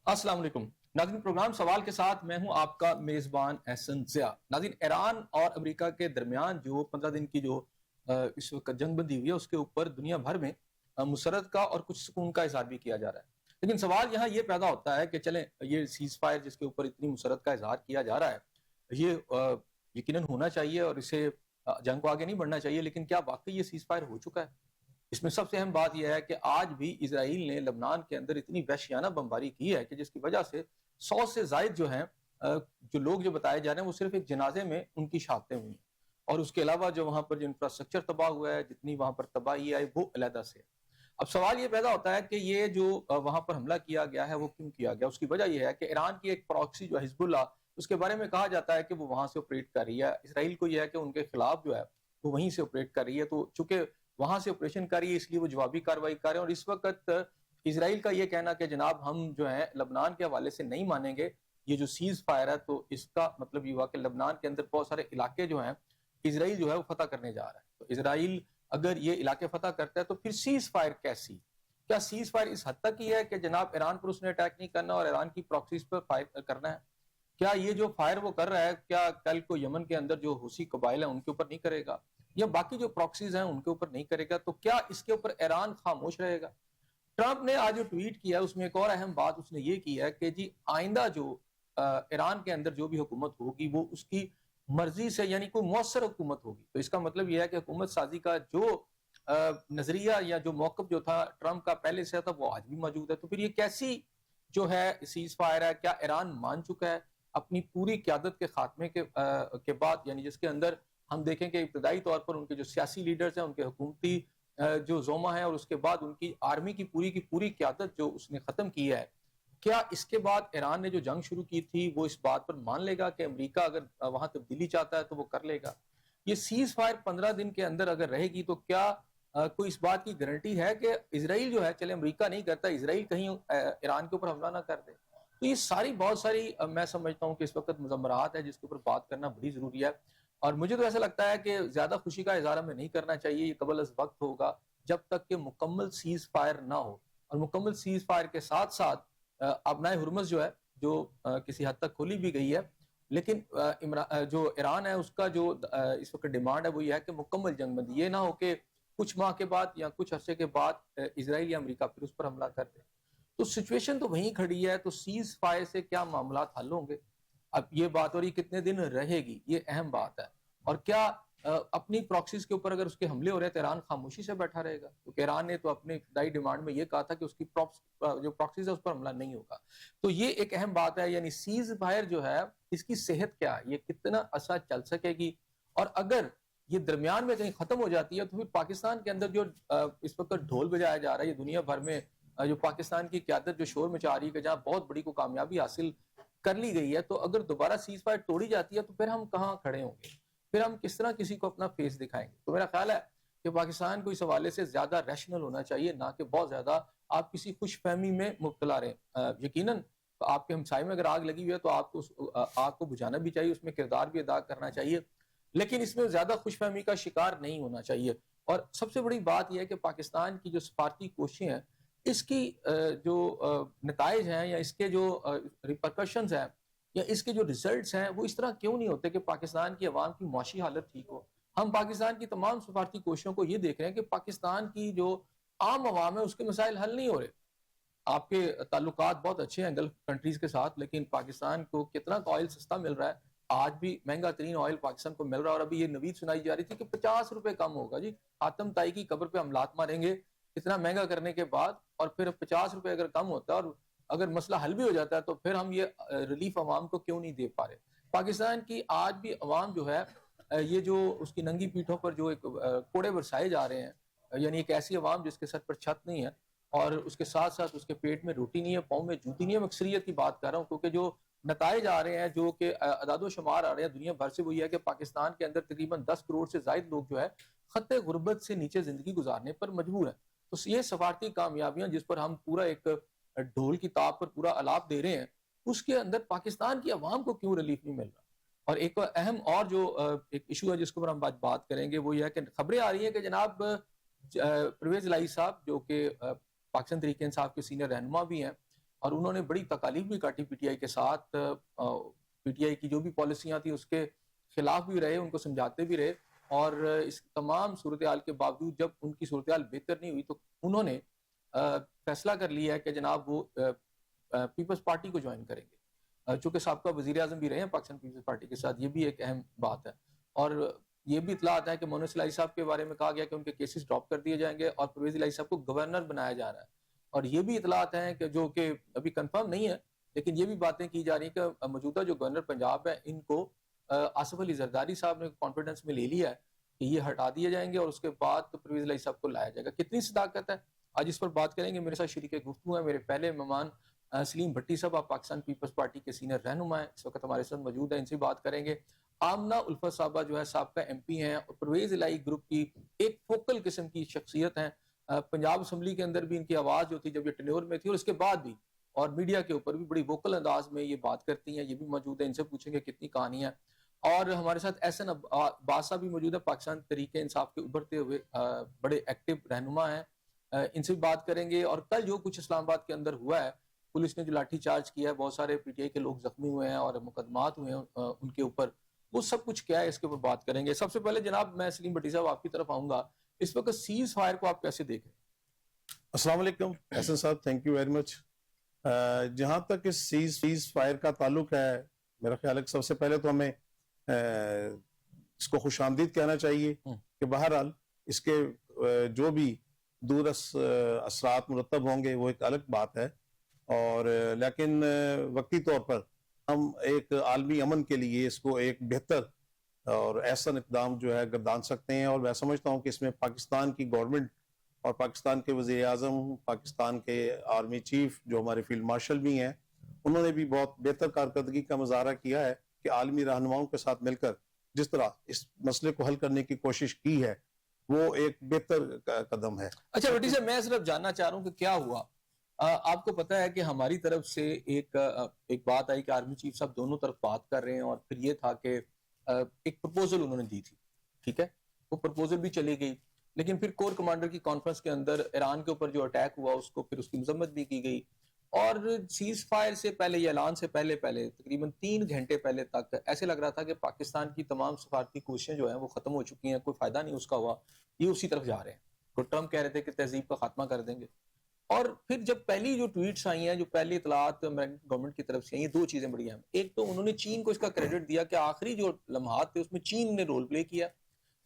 السلام علیکم ناظرین، پروگرام سوال کے ساتھ میں ہوں آپ کا میزبان احسن ضیاء۔ ناظرین، ایران اور امریکہ کے درمیان جو 15 دن کی جو اس وقت جنگ بندی ہوئی ہے، اس کے اوپر دنیا بھر میں مسرت کا اور کچھ سکون کا اظہار بھی کیا جا رہا ہے۔ لیکن سوال یہاں یہ پیدا ہوتا ہے کہ چلیں، یہ سیز فائر جس کے اوپر اتنی مسرت کا اظہار کیا جا رہا ہے، یہ یقیناً ہونا چاہیے اور اسے جنگ کو آگے نہیں بڑھنا چاہیے، لیکن کیا واقعی یہ سیز فائر ہو چکا ہے؟ اس میں سب سے اہم بات یہ ہے کہ آج بھی اسرائیل نے لبنان کے اندر اتنی وحشیانہ بمباری کی ہے کہ جس کی وجہ سے 100 سے زائد جو ہیں جو لوگ جو بتائے جا رہے ہیں وہ صرف ایک جنازے میں ان کی شہادتیں ہوئی ہیں، اور اس کے علاوہ جو وہاں پر جو انفراسٹرکچر تباہ ہوا ہے، جتنی وہاں پر تباہی آئی، وہ علیحدہ سے ہے۔ اب سوال یہ پیدا ہوتا ہے کہ یہ جو وہاں پر حملہ کیا گیا ہے وہ کیوں کیا گیا؟ اس کی وجہ یہ ہے کہ ایران کی ایک پراکسی جو حزب اللہ، اس کے بارے میں کہا جاتا ہے کہ وہ وہاں سے آپریٹ کر رہی ہے۔ اسرائیل کو یہ ہے کہ ان کے خلاف جو ہے وہ وہیں سے آپریٹ کر رہی ہے، تو چونکہ وہاں سے آپریشن کر رہی ہے اس لیے وہ جوابی کارروائی کر رہے ہیں۔ اور اس وقت اسرائیل کا یہ کہنا کہ جناب ہم جو ہے لبنان کے حوالے سے نہیں مانیں گے یہ جو سیز فائر ہے، تو اس کا مطلب یہ ہوا کہ لبنان کے اندر بہت سارے علاقے جو ہیں اسرائیل جو ہے وہ فتح کرنے جا رہا ہے۔ تو اسرائیل اگر یہ علاقے فتح کرتا ہے تو پھر سیز فائر کیسی؟ کیا سیز فائر اس حد تک ہی ہے کہ جناب ایران پر اس نے اٹیک نہیں کرنا اور ایران کی پراکسیز پر فائر کرنا ہے؟ کیا یہ جو فائر وہ کر رہا ہے کیا کل کو یمن کے اندر جو حوثی قبائل ہیں ان کے اوپر نہیں کرے گا، یا باقی جو پراکسیز ہیں ان کے اوپر نہیں کرے گا؟ تو کیا اس کے اوپر ایران خاموش رہے گا؟ ٹرمپ نے آج جو ٹویٹ کیا اس میں ایک اور اہم بات اس نے یہ کی ہے کہ جی آئندہ جو ایران کے اندر جو بھی حکومت ہوگی وہ اس کی مرضی سے، یعنی کوئی مؤثر حکومت ہوگی۔ تو اس کا مطلب یہ ہے کہ حکومت سازی کا جو نظریہ یا جو موقف جو تھا ٹرمپ کا پہلے سے تھا وہ آج بھی موجود ہے۔ تو پھر یہ کیسی جو ہے سیز فائر ہے؟ کیا ایران مان چکا ہے اپنی پوری قیادت کے خاتمے کے بعد، یعنی جس کے اندر ہم دیکھیں کہ ابتدائی طور پر ان کے جو سیاسی لیڈرز ہیں، ان کے حکومتی جو زوما ہیں، اور اس کے بعد ان کی آرمی کی پوری قیادت جو اس نے ختم کی ہے، کیا اس کے بعد ایران نے جو جنگ شروع کی تھی وہ اس بات پر مان لے گا کہ امریکہ اگر وہاں تبدیلی چاہتا ہے تو وہ کر لے گا؟ یہ سیز فائر 15 دن کے اندر اگر رہے گی تو کیا کوئی اس بات کی گارنٹی ہے کہ اسرائیل جو ہے، چلے امریکہ نہیں کرتا، اسرائیل کہیں ایران کے اوپر حملہ نہ کر دے؟ تو یہ بہت ساری میں سمجھتا ہوں کہ اس وقت مضمرات ہے جس کے اوپر بات کرنا بڑی ضروری ہے، اور مجھے تو ایسا لگتا ہے کہ زیادہ خوشی کا اظہار ہمیں نہیں کرنا چاہیے۔ یہ قبل از وقت ہوگا جب تک کہ مکمل سیز فائر نہ ہو، اور مکمل سیز فائر کے ساتھ ساتھ ابنائے ہرمز جو ہے جو کسی حد تک کھولی بھی گئی ہے، لیکن جو ایران ہے اس کا جو اس وقت ڈیمانڈ ہے وہ یہ ہے کہ مکمل جنگ بندی، یہ نہ ہو کہ کچھ ماہ کے بعد یا کچھ عرصے کے بعد اسرائیل یا امریکہ پھر اس پر حملہ کر دے۔ تو سچویشن تو وہیں کھڑی ہے، تو سیز فائر سے کیا معاملات حل ہوں گے؟ اب یہ بات اور یہ کتنے دن رہے گی، یہ اہم بات ہے۔ اور کیا اپنی پراکسیز کے اوپر اگر اس کے حملے ہو رہے ہیں تو ایران خاموشی سے بیٹھا رہے گا؟ کیونکہ ایران نے تو اپنے ابتدائی ڈیمانڈ میں یہ کہا تھا کہ اس کی جو پراکسیز ہے اس پر حملہ نہیں ہوگا۔ تو یہ ایک اہم بات ہے، یعنی سیز فائر جو ہے اس کی صحت کیا ہے، یہ کتنا عرصہ چل سکے گی، اور اگر یہ درمیان میں کہیں ختم ہو جاتی ہے تو پھر پاکستان کے اندر جو اس وقت ڈھول بجایا جا رہا ہے، یہ دنیا بھر میں جو پاکستان کی قیادت جو شور مچا رہی ہے کہ جہاں بہت بڑی کو کامیابی حاصل کر لی گئی ہے، تو اگر دوبارہ سیز فائر توڑی جاتی ہے تو پھر ہم کہاں کھڑے ہوں گے؟ پھر ہم کس طرح کسی کو اپنا فیس دکھائیں گے؟ تو میرا خیال ہے کہ پاکستان کو اس حوالے سے زیادہ ریشنل ہونا چاہیے، نہ کہ بہت زیادہ آپ کسی خوش فہمی میں مبتلا رہیں۔ یقیناً آپ کے ہمسائے میں اگر آگ لگی ہوئی ہے تو آپ کو اس آگ کو بجھانا بھی چاہیے، اس میں کردار بھی ادا کرنا چاہیے، لیکن اس میں زیادہ خوش فہمی کا شکار نہیں ہونا چاہیے۔ اور سب سے بڑی بات یہ ہے کہ پاکستان کی جو سفارتی کوششیں ہیں، اس کی جو نتائج ہیں یا اس کے جو ریپرکشنز ہیں یا اس کے جو ریزلٹس ہیں وہ اس طرح کیوں نہیں ہوتے کہ پاکستان کی عوام کی معاشی حالت ٹھیک ہو؟ ہم پاکستان کی تمام سفارتی کوششوں کو یہ دیکھ رہے ہیں کہ پاکستان کی جو عام عوام ہے اس کے مسائل حل نہیں ہو رہے۔ آپ کے تعلقات بہت اچھے ہیں گلف کنٹریز کے ساتھ، لیکن پاکستان کو کتنا آئل سستا مل رہا ہے، آج بھی مہنگا ترین آئل پاکستان کو مل رہا ہے، اور ابھی یہ نوید سنائی جا رہی تھی کہ 50 روپے کم ہوگا۔ جی آتم تائی کی قبر پہ ہم لات ماریں گے اتنا مہنگا کرنے کے بعد، اور پھر 50 روپے اگر کم ہوتا ہے اور اگر مسئلہ حل بھی ہو جاتا ہے تو پھر ہم یہ ریلیف عوام کو کیوں نہیں دے پا رہے؟ پاکستان کی آج بھی عوام جو ہے یہ جو اس کی ننگی پیٹھوں پر جو ایک کوڑے برسائے جا رہے ہیں، یعنی ایک ایسی عوام جس کے سر پر چھت نہیں ہے اور اس کے ساتھ ساتھ اس کے پیٹ میں روٹی نہیں ہے، پاؤں میں جوتی نہیں ہے۔ میں اکثریت کی بات کر رہا ہوں کیونکہ جو نتائج آ رہے ہیں، جو کہ اعداد و شمار آ رہے ہیں دنیا بھر سے، وہ یہ ہے کہ پاکستان کے اندر تقریباً 10 کروڑ سے زائد لوگ جو ہے خط غربت سے نیچے زندگی گزارنے پر مجبور ہیں۔ تو یہ سفارتی کامیابیاں جس پر ہم پورا ایک ڈھول کی تاب پر پورا الاپ دے رہے ہیں، اس کے اندر پاکستان کی عوام کو کیوں ریلیف نہیں مل رہا؟ اور ایک اہم اور جو ایک ایشو ہے جس کے اوپر ہم بات کریں گے وہ یہ ہے کہ خبریں آ رہی ہیں کہ جناب پرویز الہی صاحب جو کہ پاکستان تحریک انصاف کے سینئر رہنما بھی ہیں، اور انہوں نے بڑی تکالیف بھی کاٹی پی ٹی آئی کے ساتھ. پی ٹی آئی کی جو بھی پالیسیاں تھیں اس کے خلاف بھی رہے, ان کو سمجھاتے بھی رہے, اور اس تمام صورتحال کے باوجود جب ان کی صورتحال بہتر نہیں ہوئی تو انہوں نے فیصلہ کر لیا ہے کہ جناب وہ پیپلز پارٹی کو جوائن کریں گے, چونکہ سابقہ وزیر اعظم بھی رہے ہیں پاکستان پیپلز پارٹی کے ساتھ. یہ بھی ایک اہم بات ہے. اور یہ بھی اطلاع آتا ہے کہ مونس الہی صاحب کے بارے میں کہا گیا کہ ان کے کیسز ڈراپ کر دیے جائیں گے اور پرویز الہی صاحب کو گورنر بنایا جا رہا ہے. اور یہ بھی اطلاعات ہیں کہ جو کہ ابھی کنفرم نہیں ہے, لیکن یہ بھی باتیں کی جا رہی ہیں کہ موجودہ جو گورنر پنجاب ہے ان کو آصف علی زرداری صاحب نے کانفیڈنس میں لے لیا ہے کہ یہ ہٹا دیے جائیں گے اور اس کے بعد پرویز الہی صاحب کو لایا جائے گا. کتنی صداقت ہے آج اس پر بات کریں گے. میرے ساتھ شریک گفتگو ہے میرے پہلے مہمان سلیم بھٹی صاحب, آپ پاکستان پیپلز پارٹی کے سینئر رہنما ہیں, اس وقت ہمارے ساتھ موجود ہیں. ان سے بات کریں گے. آمنہ الفت صاحبہ جو ہے سابقہ ایم پی ہیں اور پرویز الہی گروپ کی ایک فوکل قسم کی شخصیت ہیں. پنجاب اسمبلی کے اندر بھی ان کی آواز جو تھی جب یہ ٹینیور میں تھی اور اس کے بعد بھی, اور میڈیا کے اوپر بھی بڑی ووکل انداز میں یہ بات کرتی ہیں. یہ بھی موجود ہے, ان سے پوچھیں گے کتنی کہانی ہے. اور ہمارے ساتھ احسن عباس صاحب بھی موجود ہے, پاکستان تحریک انصاف کے ابھرتے ہوئے بڑے ایکٹیو رہنما ہیں. ان سے بھی بات کریں گے. اور کل جو کچھ اسلام آباد کے اندر ہوا ہے, پولیس نے جو لاٹھی چارج کیا ہے, بہت سارے پی ٹی آئی کے لوگ زخمی ہوئے ہیں اور مقدمات ہوئے ہیں ان کے اوپر, وہ سب کچھ کیا ہے اس کے اوپر بات کریں گے. سب سے پہلے جناب میں سلیم بھٹی صاحب آپ کی طرف آؤں گا. اس وقت سیز فائر کو آپ کیسے دیکھیں؟ السلام علیکم احسن صاحب, تھینک یو ویری مچ. جہاں تک اس سیز فائر کا تعلق ہے, میرا خیال ہے کہ سب سے پہلے تو ہمیں اس کو خوش آمدید کہنا چاہیے کہ بہرحال اس کے جو بھی دور اثرات مرتب ہوں گے وہ ایک الگ بات ہے, اور لیکن وقتی طور پر ہم ایک عالمی امن کے لیے اس کو ایک بہتر اور احسن اقدام جو ہے گردان سکتے ہیں. اور میں سمجھتا ہوں کہ اس میں پاکستان کی گورنمنٹ اور پاکستان کے وزیر اعظم, پاکستان کے آرمی چیف جو ہمارے فیلڈ مارشل بھی ہیں, انہوں نے بھی بہت بہتر کارکردگی کا مظاہرہ کیا ہے کہ عالمی رہنماؤں کے ساتھ مل کر جس طرح اس مسئلے کو حل کرنے کی کوشش کی ہے وہ ایک بہتر قدم ہے. اچھا بھٹی صاحب, میں صرف جاننا چاہ رہا ہوں کہ کیا ہوا. آپ کو پتا ہے کہ ہماری طرف سے ایک بات آئی کہ آرمی چیف صاحب دونوں طرف بات کر رہے ہیں, اور پھر یہ تھا کہ ایک پرپوزل انہوں نے دی تھی, ٹھیک ہے, وہ پرپوزل بھی چلی گئی, لیکن پھر کور کمانڈر کی کانفرنس کے اندر ایران کے اوپر جو اٹیک ہوا اس کو پھر اس کی مذمت بھی کی گئی. اور سیز فائر سے پہلے, یہ اعلان سے پہلے تقریباً 3 گھنٹے پہلے تک ایسے لگ رہا تھا کہ پاکستان کی تمام سفارتی کوششیں جو ہیں وہ ختم ہو چکی ہیں, کوئی فائدہ نہیں اس کا ہوا, یہ اسی طرف جا رہے ہیں. ٹرمپ کہہ رہے تھے کہ تہذیب کا خاتمہ کر دیں گے. اور پھر جب پہلی جو ٹویٹس آئی ہیں, جو پہلی اطلاعات گورنمنٹ کی طرف سے ہیں, یہ 2 چیزیں بڑی اہم. ایک تو انہوں نے چین کو اس کا کریڈٹ دیا کہ آخری جو لمحات تھے اس میں چین نے رول پلے کیا.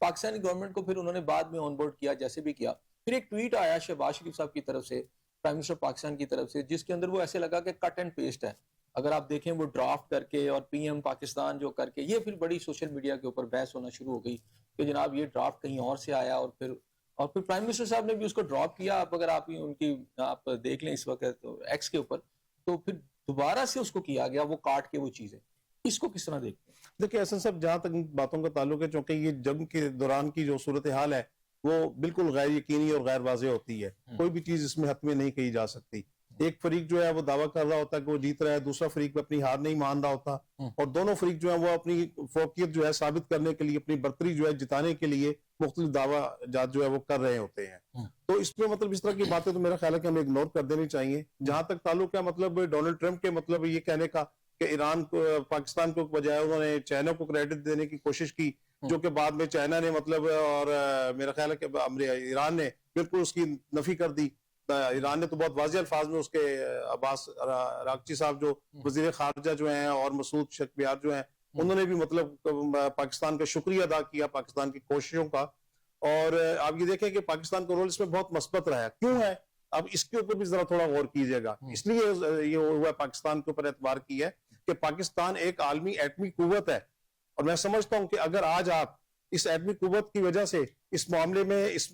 پاکستانی گورنمنٹ کو پھر انہوں نے بعد میں آن بورڈ کیا جیسے بھی کیا. پھر ایک ٹویٹ آیا شہباز شریف صاحب کی طرف سے, پرائم منسٹر پاکستان کی طرف سے, جس کے اندر وہ ایسے لگا کہ کٹ اینڈ پیسٹ ہے. اگر آپ دیکھیں وہ ڈرافٹ کر کے اور پی ایم پاکستان جو کر کے, یہ پھر بڑی سوشل میڈیا کے اوپر بحث ہونا شروع ہو گئی کہ جناب یہ ڈرافٹ کہیں اور سے آیا, اور پھر پرائم منسٹر صاحب نے بھی اس کو ڈراپ کیا. اگر آپ ان کی آپ دیکھ لیں اس وقت ایکس کے اوپر, تو پھر دوبارہ سے اس کو کیا گیا, وہ کاٹ کے وہ چیزیں. اس کو کس طرح دیکھتے ہیں؟ دیکھیں احسن صاحب, جہاں تک باتوں کا تعلق ہے, چونکہ یہ جنگ کے دوران کی جو صورتحال ہے وہ بالکل غیر یقینی اور غیر واضح ہوتی ہے, کوئی بھی چیز اس میں حتمی نہیں کہی جا سکتی. ایک فریق جو ہے وہ دعویٰ کر رہا ہوتا ہے کہ وہ جیت رہا ہے, دوسرا فریق اپنی ہار نہیں مان رہا ہوتا, اور دونوں فریق جو ہے وہ اپنی فوقیت جو ہے ثابت کرنے کے لیے, اپنی برتری جو ہے جتانے کے لیے مختلف دعویٰ جات جو ہے وہ کر رہے ہوتے ہیں. تو اس میں مطلب اس طرح کی باتیں تو میرا خیال ہے کہ ہمیں اگنور کر دینی چاہیے. جہاں تک تعلق ہے مطلب ڈونلڈ ٹرمپ کے مطلب یہ کہنے کا کہ ایران کو, پاکستان کو بجائے انہوں نے چائنا کو کریڈٹ دینے کی کوشش کی, جو کہ بعد میں چائنا نے مطلب, اور میرا خیال ہے کہ ایران نے بالکل اس کی نفی کر دی. ایران نے تو بہت واضح الفاظ میں اس کے عباس راغچی صاحب جو وزیر خارجہ جو ہیں, اور مسعود شکبیار جو ہیں, انہوں نے بھی مطلب پاکستان کا شکریہ ادا کیا, پاکستان کی کوششوں کا. اور آپ یہ دیکھیں کہ پاکستان کا رول اس میں بہت مثبت رہا ہے. کیوں ہے, اب اس کے اوپر بھی ذرا تھوڑا غور کیجئے گا. اس لیے یہ ہوا پاکستان کے اوپر اعتبار کی ہے کہ پاکستان ایک عالمی ایٹمی قوت ہے, اور میں سمجھتا ہوں کہ اگر آج آپ اس ایٹمی قوت کی وجہ سے اس معاملے میں اس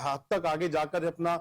حد تک آگے جا کر اپنا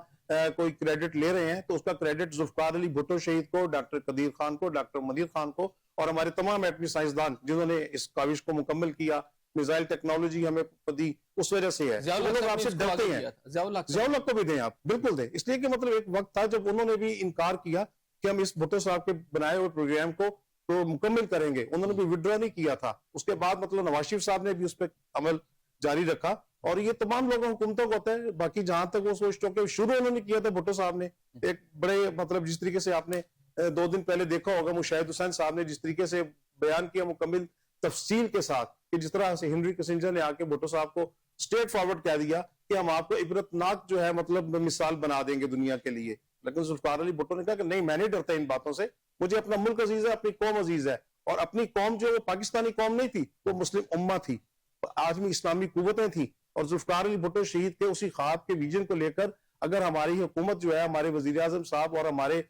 کوئی کریڈٹ لے رہے ہیں, تو اس کا کریڈٹ ذوالفقار علی بھٹو شہید کو, ڈاکٹر قدیر خان کو, ڈاکٹر مدیر خان کو, اور ہمارے تمام ایٹمی سائنسدان جنہوں نے اس کاوش کو مکمل کیا, میزائل ٹیکنالوجی ہمیں دی, اس وجہ سے ہے. لوگ آپ سے ڈرتے ہیں, ضیاء کو بھی دیں آپ, بالکل دیں. اس لیے کہ مطلب ایک وقت تھا جب انہوں نے بھی انکار کیا کہ ہم اس بھٹو صاحب کے بنائے ہوئے پروگرام کو تو مکمل کریں گے, انہوں نے بھی وڈرا نہیں کیا تھا. اس کے بعد مطلب نواز شریف صاحب نے بھی اس پہ عمل جاری رکھا, اور یہ تمام لوگوں حکومتوں کو ہوتا ہے. باقی جہاں تک وہ سوچ, چونکہ شروع انہوں نے کیا تھا بھٹو صاحب نے, ایک بڑے مطلب جس طریقے سے آپ نے 2 دن پہلے دیکھا ہوگا مشاہد حسین صاحب نے جس طریقے سے بیان کیا مکمل تفصیل کے ساتھ کہ جس طرح سے ہنری کسنجر نے آ کے بھٹو صاحب کو اسٹریٹ فارورڈ کہہ دیا کہ ہم آپ کو عبرتناک جو ہے مطلب مثال بنا دیں گے دنیا کے لیے. لیکن ذوالفقار علی بھٹو نے کہا کہ نہیں میں نہیں ڈرتا ان باتوں سے, مجھے اپنا ملک عزیز ہے, اپنی قوم عزیز ہے, اور اپنی قوم جو وہ پاکستانی قوم نہیں تھی, وہ مسلم امہ تھی, آدمی اسلامی قوتیں تھیں. اور ذوالفقار علی بھٹو شہید کے اسی خواب کے ویژن کو لے کر اگر ہماری حکومت جو ہے, ہمارے وزیر اعظم صاحب اور ہمارے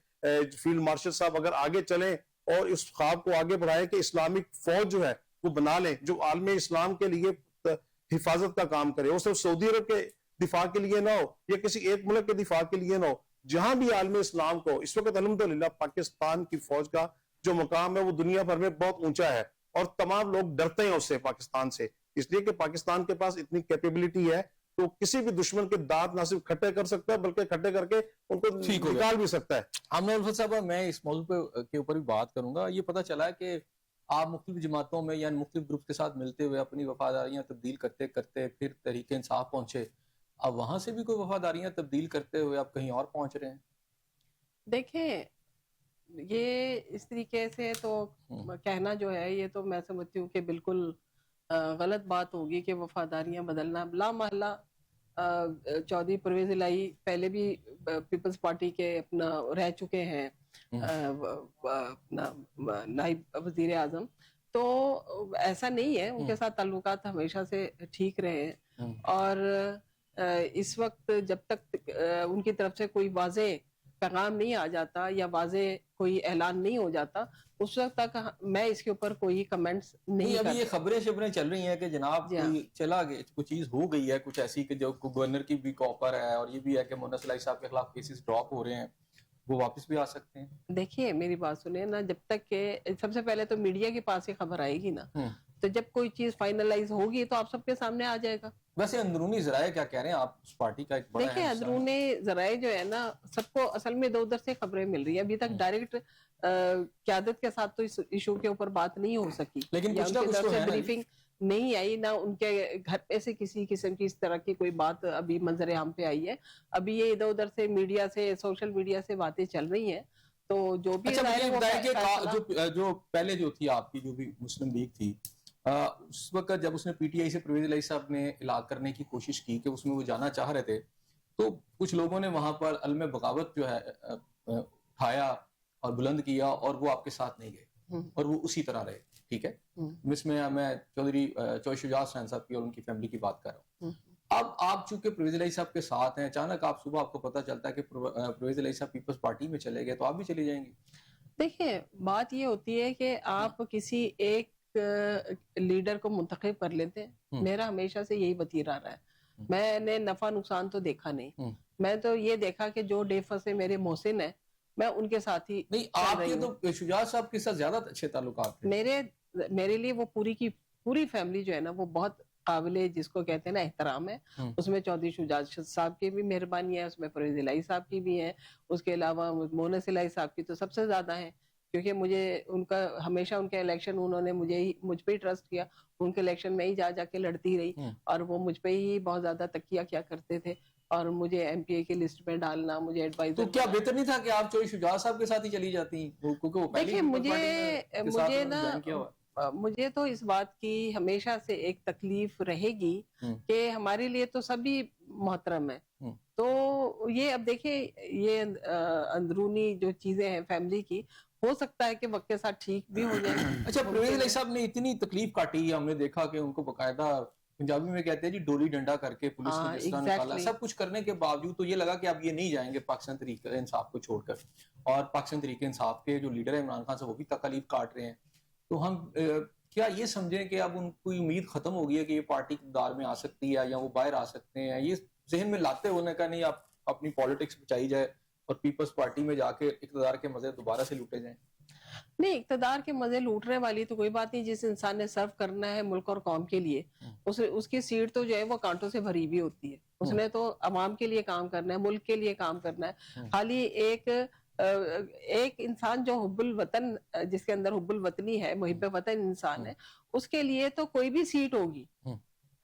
فیلڈ مارشل صاحب اگر آگے چلیں اور اس خواب کو آگے بڑھائیں کہ اسلامک فوج جو ہے وہ بنا لیں جو عالم اسلام کے لیے حفاظت کا کام کرے, وہ صرف سعودی عرب کے دفاع کے لیے نہ ہو یا کسی ایک ملک کے دفاع کے لیے نہ ہو, جہاں بھی عالم اسلام کو اس وقت الحمدللہ پاکستان کی فوج کا جو مقام ہے وہ دنیا بھر میں بہت اونچا ہے, اور تمام لوگ ڈرتے ہیں اس سے, پاکستان سے, اس لیے کہ پاکستان کے پاس اتنی کیپیبلٹی ہے تو کسی بھی دشمن کے دانت نہ صرف کھٹے کر سکتا ہے بلکہ کھٹے کر کے ان کو نکال بھی سکتا ہے. عامر الفت صاحب, میں اس موضوع کے اوپر بھی بات کروں گا. یہ پتہ چلا ہے کہ آپ مختلف جماعتوں میں یا مختلف گروپ کے ساتھ ملتے ہوئے اپنی وفاداریاں تبدیل کرتے کرتے پھر تحریک انصاف پہنچے, اب وہاں سے بھی کوئی وفاداریاں تبدیل کرتے ہوئے آپ کہیں اور پہنچ رہے ہیں؟ دیکھیں یہ اس طریقے سے تو کہنا جو ہے یہ تو میں سمجھتی ہوں کہ بالکل غلط بات ہوگی کہ وفاداریاں بدلنا. لا محالہ چودھری پرویز الہی پہلے بھی پیپلز پارٹی کے اپنا رہ چکے ہیں اپنا نائب وزیر اعظم, تو ایسا نہیں ہے, ان کے ساتھ تعلقات ہمیشہ سے ٹھیک رہے ہیں. اور اس وقت جب تک ان کی طرف سے کوئی واضح پیغام نہیں آ جاتا یا واضح کوئی اعلان نہیں ہو جاتا اس وقت تک میں اس کے اوپر کوئی کمنٹس نہیں ابھی یہ خبریں چل رہی ہیں کہ جناب کوئی چلا گیا, کوئی چیز ہو گئی ہے کچھ ایسی کہ جو گورنر کی بھی آفر ہے, اور یہ بھی ہے کہ مونا سلائی صاحب کے خلاف کیسز ڈراپ ہو رہے ہیں, وہ واپس بھی آ سکتے ہیں. دیکھیے میری بات سنیں نا, جب تک کہ سب سے پہلے تو میڈیا کے پاس ہی خبر آئے گی نا, تو جب کوئی چیز فائنلائز ہوگی تو آپ سب کے سامنے آ جائے گا. ویسے اندرونی ذرائع کیا کہہ رہے ہیں, آپ اس پارٹی کا ایک بڑا دیکھیں اندرونی ذرائع جو ہے نا سب کو اصل میں ادھر سے خبریں مل رہی ہیں, ابھی تک ڈائریکٹ قیادت کے ساتھ تو اس ایشو کے اوپر بات نہیں ہو سکی, لیکن یا ان کی طرف سے بریفنگ نہیں آئی, نہ ان کے گھر پہ سے کسی قسم کی اس طرح کی کوئی بات ابھی منظر عام پہ آئی ہے. ابھی یہ ادھر ادھر سے میڈیا سے سوشل میڈیا سے باتیں چل رہی ہیں, تو جو بھی جو پہلے جو تھی آپ کی جو بھی مسلم لیگ تھی, اس وقت جب اس نے پی ٹی آئی سے پرویز الہی صاحب نے علاج کرنے کی کوشش کی کہ اس میں وہ جانا چاہ رہے تھے, تو کچھ لوگوں نے وہاں پر علم بغاوت جو ہے اٹھایا اور بلند کیا, اور وہ آپ کے ساتھ نہیں گئے اور وہ اسی طرح رہے. ٹھیک ہے, اس میں میں چودھری شجاع حسین صاحب کی اور ان کی فیملی کی بات کر رہا ہوں. اب آپ چونکہ پرویز الہی صاحب کے ساتھ ہیں, اچانک آپ صبح آپ کو پتہ چلتا ہے کہ پرویز الہی صاحب پیپلز پارٹی میں چلے گئے, تو آپ بھی چلی جائیں گے؟ دیکھیں بات یہ ہوتی ہے کہ آپ کسی ایک لیڈر کو منتخب کر لیتے ہیں, میرا ہمیشہ سے یہی وتیرہ رہا ہے. میں نے نفع نقصان تو دیکھا نہیں, میں تو یہ دیکھا کہ جو ڈے سے میرے محسن ہیں میں ان کے ساتھ ہی. نہیں, آپ کے تو شجاع صاحب کے ساتھ زیادہ اچھے تعلقات تھے. میرے لیے وہ پوری کی پوری فیملی جو ہے نا وہ بہت قابل جس کو کہتے ہیں نا احترام ہے. اس میں چودھری شجاع صاحب کی بھی مہربانی ہے, اس میں پرویز الہی صاحب کی بھی ہے, اس کے علاوہ مونا الہی صاحب کی تو سب سے زیادہ ہیں, کیونکہ مجھے ان کا ہمیشہ ان کے الیکشن انہوں نے مجھ پہ ہی ٹرسٹ کیا, ان کے الیکشن میں ہی جا کے لڑتی رہی, اور وہ مجھ پہ ہی بہت زیادہ تکیہ کیا کرتے تھے, اور مجھے ایم پی اے کی لسٹ میں ڈالنا, مجھے ایڈوائزر. تو کیا بہتر نہیں تھا کہ آپ چودھری شجاع صاحب کے ساتھ ہی چلی جاتی؟ کیونکہ وہ پہلے مجھے نا مجھے تو اس بات کی ہمیشہ سے ایک تکلیف رہے گی کہ ہمارے لیے تو سبھی محترم ہیں, تو یہ اب دیکھیں یہ اندرونی جو چیزیں ہیں فیملی کی, ہو سکتا ہے کہ وقت کے ساتھ ٹھیک بھی ہو جائے. اچھا, پرویز الہی صاحب نے اتنی تکلیف کاٹی, ہم نے دیکھا کہ ان کو باقاعدہ پنجابی میں کہتے ہیں جی ڈولی ڈنڈا کر کے پولیس نے جس طرح نکالا, سب کچھ کرنے کے باوجود تو یہ لگا کہ اب یہ نہیں جائیں گے پاکستان تحریک انصاف کو چھوڑ کر, اور پاکستان تحریک انصاف کے جو لیڈر ہیں عمران خان سے وہ بھی تکلیف کاٹ رہے ہیں. تو ہم کیا یہ سمجھیں کہ اب ان کی امید ختم ہو گئی ہے کہ یہ پارٹی اقتدار میں آ سکتی ہے یا وہ باہر آ سکتے ہیں, یہ ذہن میں لاتے ہونے کا نہیں آپ اپنی پالیٹکس بچائی جائے اور پیپلز پارٹی میں جا کے اقتدار کے مزے دوبارہ سے لوٹے جائیں؟ نہیں, اقتدار کے مزے لوٹنے والی تو کوئی بات نہیں, جس انسان نے سرو کرنا ہے ملک اور قوم کے لیے اس کی سیٹ تو جو ہے وہ کانٹوں سے بھری ہوئی ہوتی ہے. اس نے تو عوام کے لیے کام کرنا ہے, ملک کے لیے کام کرنا ہے. خالی ایک انسان جو حب الوطن, جس کے اندر حب الوطنی ہے, محب وطن انسان ہے, اس کے لیے تو کوئی بھی سیٹ ہوگی,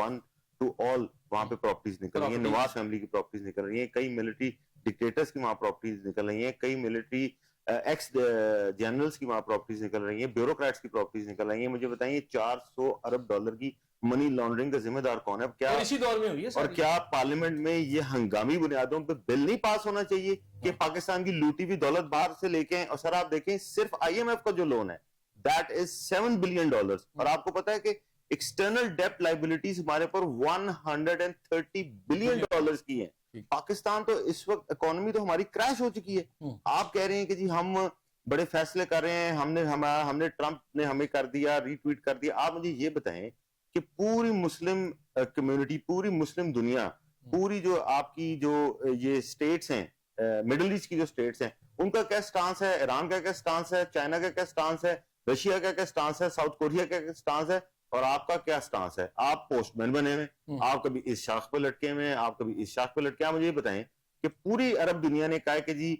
1 ٹو آل وہاں پہ پراپرٹیز نکل رہی ہیں, نواز فیملی کی پراپرٹیز نکل رہی ہیں, کئی ملٹری ڈکٹیٹرز کی وہاں پراپرٹیز نکل رہی ہیں, کئی ملٹری ایکس جنرلز کی وہاں پراپرٹیز نکل رہی ہیں, بیوروکریٹس کی پراپرٹیز نکل رہی ہیں. مجھے بتائیے $400 ارب کی منی لانڈرنگ کا ذمہ دار کون ہے؟ کیا اسی دور میں ہوئی ہے اور کیا پارلیمنٹ میں یہ ہنگامی بنیادوں پہ بل نہیں پاس ہونا چاہیے کہ پاکستان کی لوٹی ہوئی دولت باہر سے لے کے آئیں؟ اور سر آپ دیکھیں صرف آئی ایم ایف کا جو لون ہے دیٹ از $7 بلین, اور آپ کو پتا ہے کہ ایکسٹرنل ڈیپٹ لائبلٹیز ہمارے پر $130 بلین کی ہیں. پاکستان تو اس وقت اکانومی تو ہماری کریش ہو چکی ہے. آپ کہہ رہے ہیں کہ جی ہم بڑے فیصلے کر رہے ہیں, ہم نے ٹرمپ نے ہمیں کر دیا, ری ٹویٹ کر دیا. آپ مجھے یہ بتائیں کہ پوری مسلم کمیونٹی, پوری مسلم دنیا, پوری جو آپ کی جو یہ سٹیٹس ہیں مڈل ایسٹ کی جو سٹیٹس ہیں, ان کا کیا سٹانس ہے؟ ایران کا کیا سٹانس ہے؟ چائنا کا کیا سٹانس ہے؟ رشیا کا کیا سٹانس ہے؟ ساؤتھ کوریا کا کیا سٹانس ہے؟ اور آپ کا کیا سٹانس ہے؟ آپ پوسٹ مین بنے ہوئے, آپ کبھی اس شاخ پہ لٹکے ہوئے, آپ کبھی اس شاخ پہ لٹکے. آپ مجھے یہ بتائیں کہ پوری عرب دنیا نے کہا کہ جی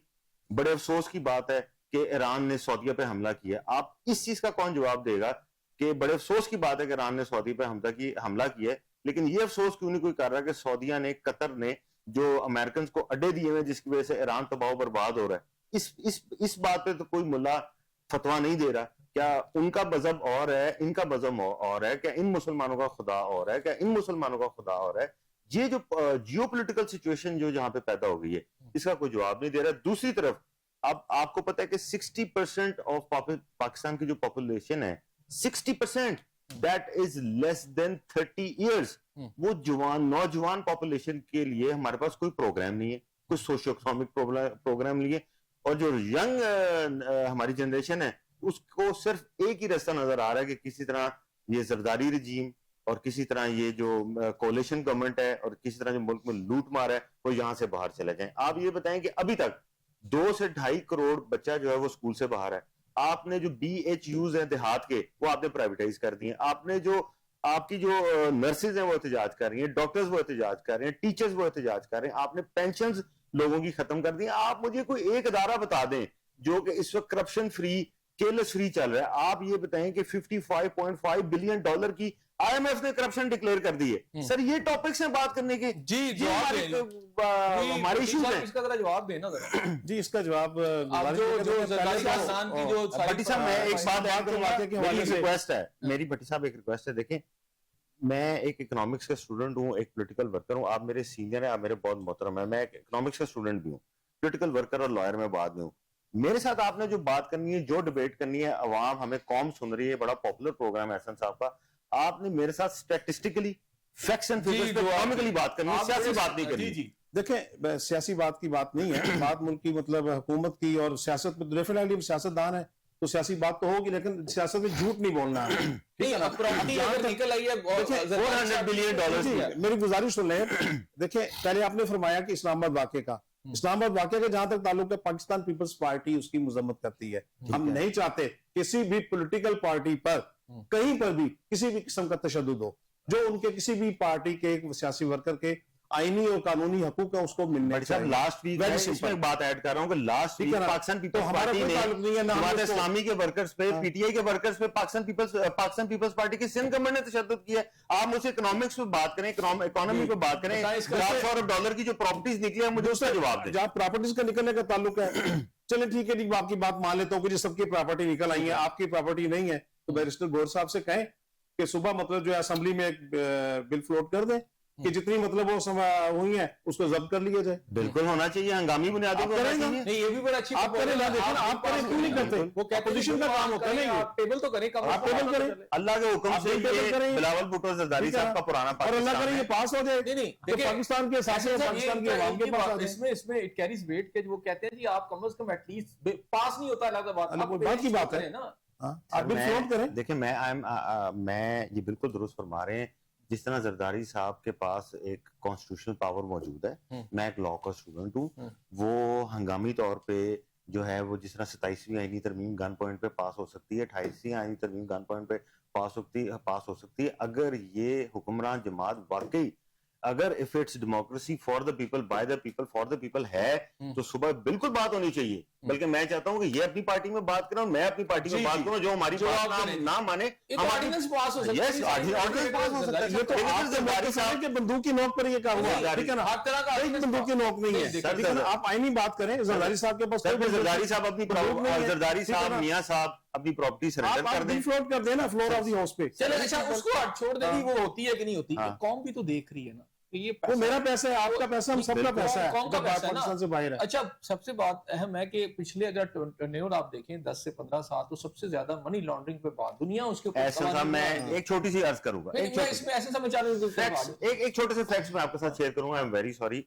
بڑے افسوس کی بات ہے کہ ایران نے سعودیہ پہ حملہ کیا. آپ اس چیز کا کون جواب دے گا کہ بڑے افسوس کی بات ہے کہ ایران نے سعودی پہ حملہ کیا ہے, لیکن یہ افسوس کیوں نہیں کوئی کر رہا کہ سعودیہ نے, قطر نے جو امریکنز کو اڈے دیے ہوئے جس کی وجہ سے ایران تباہ و برباد ہو رہا ہے, اس بات پہ تو کوئی ملا فتویٰ نہیں دے رہا. کیا ان کا مذہب اور ہے, ان کا مذہب اور ہے؟ کیا ان مسلمانوں کا خدا اور ہے؟ کیا ان مسلمانوں کا خدا اور ہے؟ یہ جو جیو پولیٹیکل سچویشن جو جہاں پہ پیدا ہو گئی ہے, اس کا کوئی جواب نہیں دے رہا. دوسری طرف اب آپ کو پتا ہے کہ 60% آف پاکستان کی جو پاپولیشن ہے, 60% that is less than 30 years, وہ نوجوان پاپولیشن کے لیے ہمارے پاس کوئی پروگرام نہیں ہے, کوئی سوشو اکنامک پروگرام نہیں ہے. اور جو ینگ ہماری جنریشن ہے اس کو صرف ایک ہی راستہ نظر آ رہا ہے کہ کسی طرح یہ زرداری رجیم اور کسی طرح یہ جو کولیشن گورنمنٹ ہے اور کسی طرح جو ملک میں لوٹ مار ہے وہ یہاں سے باہر چلے جائیں. آپ یہ بتائیں کہ ابھی تک 2 سے 2.5 کروڑ بچہ جو ہے وہ اسکول سے باہر ہے. آپ نے جو BHUs ہیں دیہات کے وہ آپ نے پرائیویٹائز کر دیے. آپ نے جو آپ کی جو نرسز ہیں وہ احتجاج کر رہی ہیں, ڈاکٹرز وہ احتجاج کر رہے ہیں, ٹیچرز وہ احتجاج کر رہے ہیں. آپ نے پینشنز لوگوں کی ختم کر دی. آپ مجھے کوئی ایک ادارہ بتا دیں جو کہ اس وقت کرپشن فری, کیئرلیس فری چل رہا ہے. آپ یہ بتائیں کہ $55.5 بلین کی آئی ایم ایف نے کرپشن ڈکلیئر کر دی ہے. سر یہ ٹاپکس ہیں بات کرنے کے, جی ہماری ایشوز ہیں. اس کا ذرا جواب دینا ذرا. جی اس کا جواب بھٹی صاحب میں ایک بات ریکویسٹ ہے میری, بھٹی صاحب ایک ریکویسٹ ہے. دیکھیں میں ایک اکنامکس کا اسٹوڈنٹ ہوں, ایک پولیٹیکل ورکر ہوں. آپ میرے سینئر ہیں, آپ میرے بہت محترم ہیں. میں ایک اکنامکس کا اسٹوڈنٹ بھی ہوں, پولیٹیکل ورکر اور لائر میں بعد میں ہوں. میرے ساتھ آپ نے جو بات کرنی ہے, جو ڈیبیٹ کرنی ہے, عوام ہمیں قوم سن رہی ہے, بڑا پاپولر پروگرام ہے احسن صاحب کا. آپ نے میرے ساتھ اسٹیٹسٹیکلی فیکٹس اینڈ فگرز پہ اکنامکلی بات کرنی ہے, سیاسی بات نہیں کرنی. دیکھیں سیاسی بات کی بات نہیں ہے, بات ملک کی مطلب حکومت کی اور سیاست میں ڈیفینیٹلی سیاست دان ہے تو سیاسی بات تو ہوگی, لیکن سیاست میں جھوٹ نہیں بولنا ہے. $400 بلین. میری گزارش سن لیں. دیکھیں پہلے آپ نے فرمایا کہ اسلام آباد واقعے کا, اسلام آباد واقعے کا جہاں تک تعلق ہے پاکستان پیپلز پارٹی اس کی مذمت کرتی ہے. ہم نہیں چاہتے کسی بھی پولیٹیکل پارٹی پر کہیں پر بھی کسی بھی قسم کا تشدد ہو. جو ان کے کسی بھی پارٹی کے ایک سیاسی ورکر کے آئینی اور قانونی حقوق ہے اس کو ملنے چاہیے. لاسٹ ویک میں اس میں بات ایڈ کر رہا ہوں کہ لاسٹ ویک پاکستان پیپلز پارٹی نے جماعت اسلامی کے ورکرز پہ, پی ٹی آئی کے ورکرز پہ پاکستان پیپلز پارٹی کی سندھ گورنمنٹ نے تشدد کیا ہے. آپ مجھ سے اکنامکس پہ بات کریں, اکانومی پہ بات کریں. $1 ارب کی جو پراپرٹیز نکلی ہے مجھے اس کا جواب دیں. جہاں پراپرٹیز کا نکلنے کا تعلق ہے چلیں ٹھیک ہے جی, آپ کی بات مان لیتا ہوں کہ جی سب کی پراپرٹی نکل آئی ہے, آپ کی پراپرٹی نہیں ہے, تو بیرسٹر گور صاحب سے کہیں کہ صبح مطلب جو ہے اسمبلی میں ایک بل فلوٹ کر دیں کہ جتنی مطلب وہ ہوئی ہیں اس کو ضبط کر لیا جائے. بالکل ہونا چاہیے, ہنگامی بنیادوں پر ہونا چاہیے. نہیں یہ بھی بڑا اچھی آپ کریں, لیکن آپ کریں کیوں نہیں کرتے؟ وہ اپوزیشن کا کام ہوتا ہے نا, آپ ٹیبل تو کریں, آپ ٹیبل کریں, اللہ کے حکم سے یہ بلاول بھٹو زرداری صاحب کا پرانا اور اللہ کرے یہ پاس ہو جائے. نہیں تو پاکستان کے اثاثے پاکستان کے عوام کے پاس آ جائیں. اس میں اٹ کیریز ویٹ کہ وہ کہتے ہیں جی آپ کم از کم ایٹ لیسٹ پاس نہیں ہوتا علیحدہ بات کی بات ہے نا, آپ بھی فلوٹ کریں. دیکھیں میں یہ بالکل درست فرما رہے ہیں. جس طرح زرداری صاحب کے پاس ایک کانسٹیٹیوشنل پاور موجود ہے, میں ایک لا کا اسٹوڈنٹ ہوں, وہ ہنگامی طور پہ جو ہے وہ جس طرح 27ویں آئینی ترمیم گن پوائنٹ پہ پاس ہو سکتی ہے, 28ویں آئینی ترمیم گن پوائنٹ پہ پاس ہو سکتی ہے. اگر یہ حکمران جماعت واقعی اگر if it's democracy for the people by the people for the people ہے تو صبح بالکل بات ہونی چاہیے. بلکہ میں چاہتا ہوں کہ یہ اپنی پارٹی میں بات کریں اور میں اپنی پارٹی میں بات کروں, جو ہماری بات نہ مانے آرڈیننس پاس ہو سکتا ہے. یہ تو زرداری صاحب کے بندوق کی نوک پر یہ کہا ہوا, ٹھیک ہے نا, ہر طرح کا بندوق کی نوک نہیں ہے. لیکن آپ آئینی بات کریں, زرداری صاحب کے پاس زرداری صاحب اپنی زرداری صاحب میاں صاحب اپنی پراپرٹی سرنڈر کر دیں, فلوٹ کر دیں نا فلور آف دی ہاؤس پہ. چلے اچھا اس کو چھوڑ دیں, وہ ہوتی ہے کہ نہیں ہوتی, قوم بھی تو دیکھ رہی ہے نا, وہ میرا پیسہ ہے, آپ کا پیسہ, ہم سب کا پیسہ ہے, قوم کا پیسہ ہے پاکستان سے باہر ہے. اچھا سب سے بات اہم ہے کہ پچھلے اگر ٹرنیور آپ دیکھیں 10 سے 15 سال تو سب سے زیادہ منی لانڈرنگ پہ بات دنیا اس کے اوپر. احسن صاحب میں ایک چھوٹی سی عرض کروں گا, ایک چھوٹے سے فیکٹس میں آپ کے ساتھ شیئر کروں گا. I am very sorry.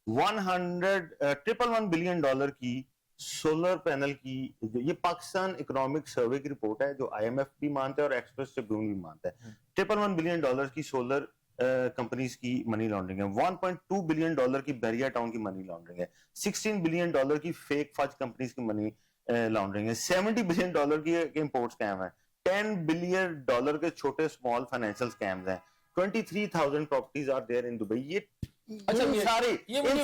$111 billion کی سولر پینل کی, یہ پاکستان اکنامک سروے کی رپورٹ ہے جو آئی ایم ایف بھی مانتا ہے اور ایکسپریس ٹریبیون بھی مانتا ہے. $111 بلین کی سولر کمپنیز کی منی لانڈرنگ ہے, $1.2 بلین کی بیریا ٹاؤن کی منی لانڈرنگ ہے, $16 بلین کی فیک فج کمپنیز کی منی لانڈرنگ ہے, $70 بلین کی امپورٹ سکیم ہے, $10 بلین کے چھوٹے اسمال فائنینشیل سکیمز ہیں, 23,000 properties are there in Dubai. یہ ان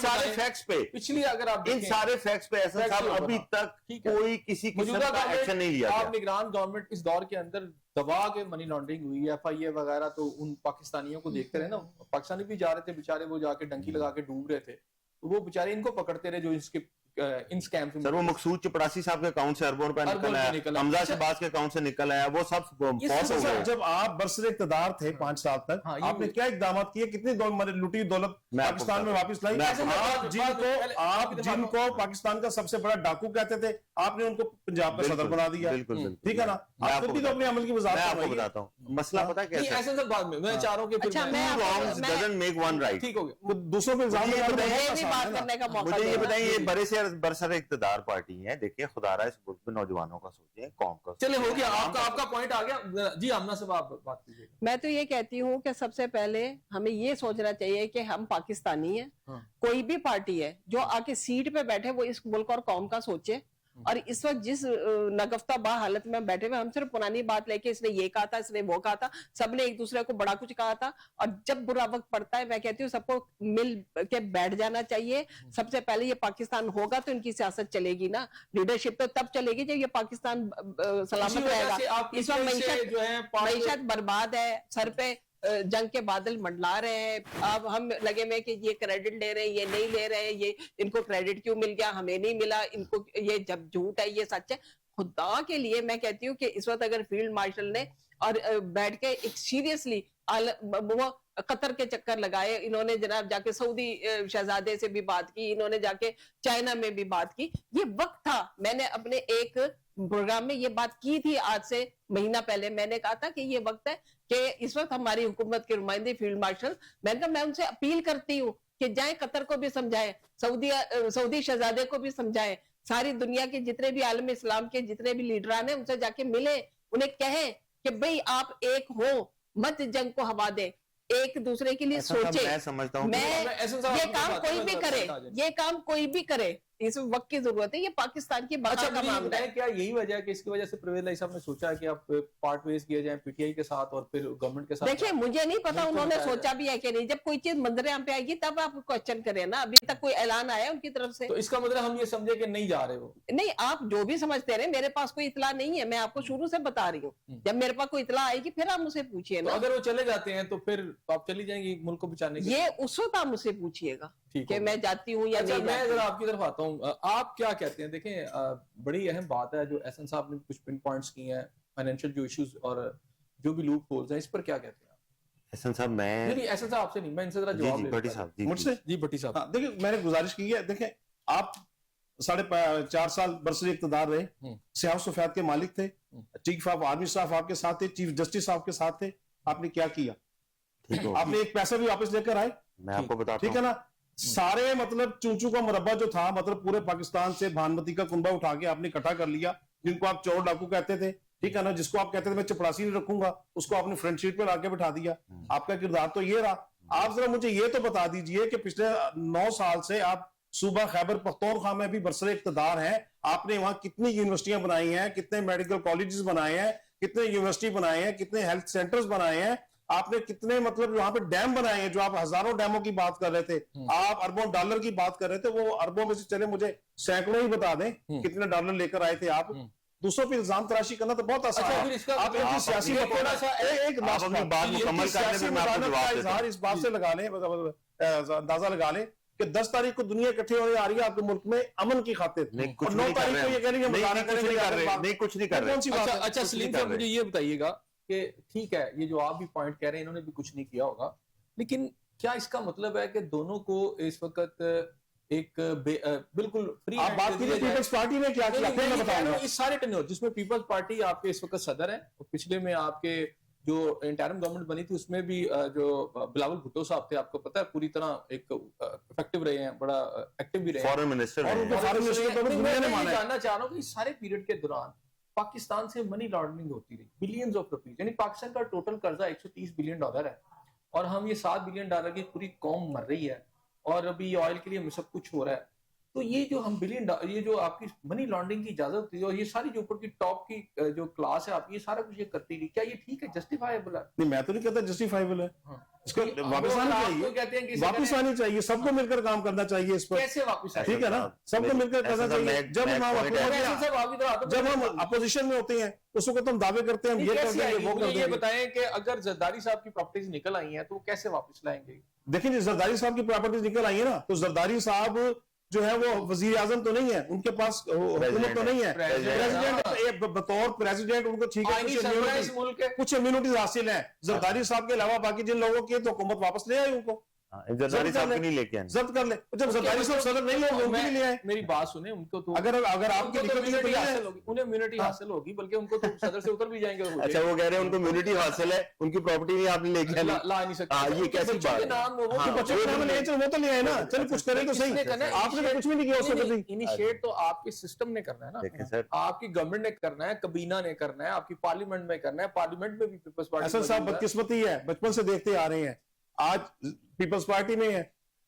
سارے فیکٹس پہ, پچھلی اگر آپ ان سارے فیکٹس پہ ایسا صاحب ابھی تک کوئی کسی قسم کا ایکشن نہیں لیا گیا. آپ نگران گورنمنٹ اس دور کے اندر دبا کے منی لانڈرنگ ہوئی, ایف آئی اے وغیرہ, تو ان پاکستانیوں کو دیکھتے رہے نا, پاکستانی بھی جا رہے تھے بیچارے, وہ جا کے ڈنکی لگا کے ڈوب رہے تھے, وہ بیچارے ان کو پکڑتے رہے جو اس کے ان سکیم سے. سر وہ مقصود چپڑاسی صاحب کے اکاؤنٹ سے اربوں روپے نکل آیا, حمزہ شہباز کے اکاؤنٹ سے نکل آیا, وہ سب فوت ہو گئے. جب آپ برسر اقتدار تھے 5 سال تک, آپ نے کیا اقدامات کیے, کتنی لوٹی دولت پاکستان میں واپس لائی. آپ جن کو پاکستان کا سب سے بڑا ڈاکو کہتے تھے, آپ نے ان کو پنجاب کا صدر بنا دیا, ٹھیک ہے نا. آپ خود بھی تو اپنے عمل کی وضاحت. میں آپ کو بتاتا ہوں مسئلہ پتہ ہے کیسا ہے. ایسے سب بعد میں چاہ رہا ہوں کہ doesn't make one right. ٹھیک ہو گیا, دوسروں پہ الزام مجھے یہ بتائیں, یہ برسر اقتدار پارٹی ہے, دیکھیں خدا رہا اس ملک میں نوجوانوں کا سوچیں, قوم کا. چلے ہو گیا, آپ کا پوائنٹ آ گیا. جی آمنہ صاحب آپ بات کیجیے. میں تو یہ کہتی ہوں کہ سب سے پہلے ہمیں یہ سوچنا چاہیے کہ ہم پاکستانی ہیں, کوئی بھی پارٹی ہے جو آ کے سیٹ پہ بیٹھے وہ اس ملک اور قوم کا سوچے. اور اس وقت جس نگفتہ با حالت میں بیٹھے ہوئے, ہم صرف پرانی بات لے کے اس نے یہ کہا تھا, اس نے وہ کہا تھا, سب نے ایک دوسرے کو بڑا کچھ کہا تھا, اور جب برا وقت پڑتا ہے میں کہتی ہوں سب کو مل کے بیٹھ جانا چاہیے. سب سے پہلے یہ پاکستان ہوگا تو ان کی سیاست چلے گی نا, لیڈرشپ تو تب چلے گی جب یہ پاکستان سلامت رہے گا. اس وقت معیشت برباد ہے, سر پہ جنگ کے بادل منڈلا رہے ہیں, اب ہم لگے میں کہ یہ کریڈٹ لے رہے ہیں, یہ نہیں لے رہے ہیں, یہ ان کو کریڈٹ کیوں مل گیا, ہمیں نہیں ملا, ان کو یہ جب جھوٹ ہے یہ سچ ہے. خدا کے لیے میں کہتی ہوں کہ اس وقت اگر فیلڈ مارشل نے اور بیٹھ کے ایک سیریسلی وہ قطر کے چکر لگائے, انہوں نے جناب جا کے سعودی شہزادے سے بھی بات کی, انہوں نے جا کے چائنا میں بھی بات کی. یہ وقت تھا, میں نے اپنے ایک پروگرام میں یہ بات کی تھی آج سے مہینہ پہلے, میں نے کہا تھا کہ یہ وقت ہے کہ اس وقت ہماری حکومت کے نمائندے فیلڈ مارشل, میں نے کہا میں ان سے اپیل کرتی ہوں کہ جائیں قطر کو بھی سمجھائیں, سعودی شہزادے کو بھی سمجھائیں, ساری دنیا کے جتنے بھی عالم اسلام کے جتنے بھی لیڈران ہیں ان سے جا کے ملیں, انہیں کہیں کہ بھئی آپ ایک ہو, مت جنگ کو ہوا دیں, ایک دوسرے کے لیے سوچیں. میں سمجھتا ہوں یہ کام کوئی بھی کرے, یہ کام کوئی بھی کرے, اس وقت کی ضرورت ہے, یہ پاکستان کی بقا کا معاملہ ہے. کیا یہی وجہ ہے کہ اس کی وجہ سے پرویز لائی صاحب نے سوچا کہ آپ پارٹ ویز کیے جائیں پی ٹی آئی کے ساتھ اور پھر گورنمنٹ کے ساتھ؟ دیکھیں مجھے نہیں پتا انہوں نے سوچا بھی ہے کہ نہیں, جب کوئی چیز منظر عام پہ آئے گی تب آپ کوشچن کریں نا, ابھی تک کوئی اعلان آیا ان کی طرف سے. تو اس کا مطلب ہم یہ سمجھے کہ نہیں جا رہے وہ؟ نہیں, آپ جو بھی سمجھتے رہے, میرے پاس کوئی اطلاع نہیں ہے, میں آپ کو شروع سے بتا رہی ہوں, جب میرے پاس کوئی اطلاع آئے گی پھر آپ مجھ سے پوچھئے نا. اگر وہ چلے جاتے ہیں تو پھر آپ چلی جائیں گی ملک کو بچانے کے لیے؟ یہ اس وقت آپ مجھ سے پوچھئے گا کہ میں جاتی ہوں یا نہیں. میں ذرا آپ کی طرف آتا ہوں, آپ کیا کہتے ہیں؟ دیکھیں بڑی اہم بات ہے جو احسن صاحب نے کچھ پن پوائنٹس کی ہیں, فائنینشیل جو ایشوز اور جو بھی لوپ ہولز ہیں, اس پر کیا کہتے ہیں احسن صاحب؟ میں نہیں احسن صاحب آپ سے نہیں, میں ان سے ذرا جواب لے بھٹی صاحب. مجھ سے جی بھٹی صاحب, دیکھیں میں نے گزارش کی ہے, دیکھیں آپ 4.5 سال برسر اقتدار رہے, سیاہ سفید کے مالک تھے, چیف آف آرمی اسٹاف آپ کے ساتھ تھے, چیف جسٹس آپ کے ساتھ تھے, آپ نے کیا کیا؟ آپ نے ایک پیسہ بھی واپس لے کر آئے؟ میں آپ کو بتاتا ہوں, ٹھیک ہے نا. سارے مطلب چونچو کا مربع جو تھا, مطلب پورے پاکستان سے بھانمتی کا کنبہ اٹھا کے آپ نے اکٹھا کر لیا, جن کو آپ چور ڈاکو کہتے تھے, ٹھیک ہے نا, جس کو آپ کہتے تھے میں چپڑاسی نہیں رکھوں گا, اس کو آپ نے فرنٹ سیٹ پہ لا کے بٹھا دیا. آپ کا کردار تو یہ رہا. آپ ذرا مجھے یہ تو بتا دیجئے کہ پچھلے 9 سال سے آپ صوبہ خیبر پختونخوا میں بھی برسر اقتدار ہیں, آپ نے وہاں کتنی یونیورسٹیاں بنائی ہیں, کتنے میڈیکل کالجز بنائے ہیں, کتنے یونیورسٹی بنائے ہیں, کتنے ہیلتھ سینٹرز بنائے ہیں, آپ نے کتنے مطلب وہاں پہ ڈیم بنائے ہیں, جو آپ ہزاروں ڈیموں کی بات کر رہے تھے, آپ اربوں ڈالر کی بات کر رہے تھے, وہ اربوں میں سے چلے مجھے سینکڑوں ہی بتا دیں کتنے ڈالر لے کر آئے تھے آپ. دوسروں پہ الزام تراشی کرنا تو بہت آسان ہے. آپ ایک سیاسی ایک بات مکمل سیاسی مداحنت کا اظہار اس بات سے لگا لیں, اندازہ لگا لیں کہ 10 تاریخ کو دنیا اکٹھے ہونے آ رہی ہے آپ کے ملک میں امن کی خاطر, اور 9 تاریخ کو یہ کہہ رہی ہے مظاہرہ کریں گے, کچھ نہیں کر رہے. اچھا سلیم صاحب مجھے یہ بتائیے گا کہ ٹھیک ہے یہ جو آپ بھی پوائنٹ کہہ رہے ہیں انہوں نے بھی کچھ نہیں کیا ہوگا, لیکن کیا اس کا مطلب ہے کہ دونوں کو اس وقت ایک بالکل فری آپ بات کیجئے پیپلز پارٹی نے کیا کیا, پھر میں بتاؤں گا. اس سارے ٹینیور جس میں پیپلز پارٹی آپ کے اس وقت صدر ہیں, پچھلے میں آپ کے جو انٹرم گورنمنٹ بنی تھی اس میں بھی جو بلاول بھٹو صاحب تھے, آپ کو پتہ ہے پوری طرح ایک افیکٹو رہے ہیں, بڑا ایکٹیو بھی رہے ہیں, فارن منسٹر اور ان کو فارن منسٹر تو دنیا نے مانا ہے. جاننا چاہ رہا ہوں کہ اس سارے پیریڈ کے دوران پاکستان سے منی لانڈرنگ ہوتی رہی بلینز آف روپیز, یعنی پاکستان کا ٹوٹل قرضہ $130 بلین ہے, اور ہم یہ $7 بلین کی پوری قوم مر رہی ہے, اور ابھی آئل کے لیے ہمیں سب کچھ ہو رہا ہے. تو یہ جو ہم یہ جو آپ کی منی لانڈرنگ کی اجازت ہوتی ہے, اور یہ ساری جو اوپر کی ٹاپ کی جو کلاس ہے آپ یہ سارا کچھ یہ کرتی رہی, کیا یہ ٹھیک ہے, جسٹیفائیبل ہے؟ نہیں میں تو نہیں کہتا جسٹیفائیبل ہے, اس کو واپس آنا چاہیے, واپس آنی چاہیے, سب کو مل کر کام کرنا چاہیے اس پر. کیسے واپس آئے؟ ٹھیک ہے نا, سب کو مل کر کرنا چاہیے. جب ہم اپوزیشن میں ہوتے ہیں اس وقت ہم دعوے کرتے ہیں ہم یہ کر دیں گے وہ کر دیں گے. یہ بتائیں کہ اگر زرداری صاحب کی پراپرٹیز نکل آئی ہیں تو وہ کیسے واپس لائیں گے؟ دیکھیں جی زرداری صاحب کی پراپرٹیز نکل آئی ہیں نا, تو زرداری صاحب جو ہے وہ وزیر اعظم تو نہیں ہے, ان کے پاس حکومت تو نہیں ہے, پریزیڈنٹ بطور پریزیڈنٹ ان کو ٹھیک ہے کچھ امیونٹیز حاصل ہیں. زرداری صاحب کے علاوہ باقی جن لوگوں کی تو حکومت واپس لے آئی, ان کو زرداری صاحب کو نہیں لے کے آئے, ضبط کر لیں. جب زرداری صاحب صدر نہیں ہوں ان کی لے آئے. میری بات سنیں, ان کو تو اگر آپ کی انہیں امیونٹی حاصل ہوگی, بلکہ ان کو تو صدر سے اتر بھی جائیں گے. اچھا وہ کہہ رہے ہیں ان کو امیونٹی حاصل ہے, ان کی پراپرٹی نہیں آپ نے لے کے لا نہیں سکتے, یہ کیسی بات ہے؟ بچوں کے نام لے چل وہ تو لے آئے نا, چل کچھ کریں تو صحیح, آپ نے کچھ بھی نہیں کیا اس وقت. انیشیٹ تو آپ کے سسٹم نے کرنا ہے نا, آپ کی گورنمنٹ نے کرنا ہے, کابینہ نے کرنا ہے, آپ کی پارلیمنٹ میں کرنا ہے, پارلیمنٹ میں بھی پیپلز پارٹی. حسن صاحب بدقسمتی ہے, بچپن سے دیکھتے آ رہے ہیں, آج پیپلز پارٹی میں ہے,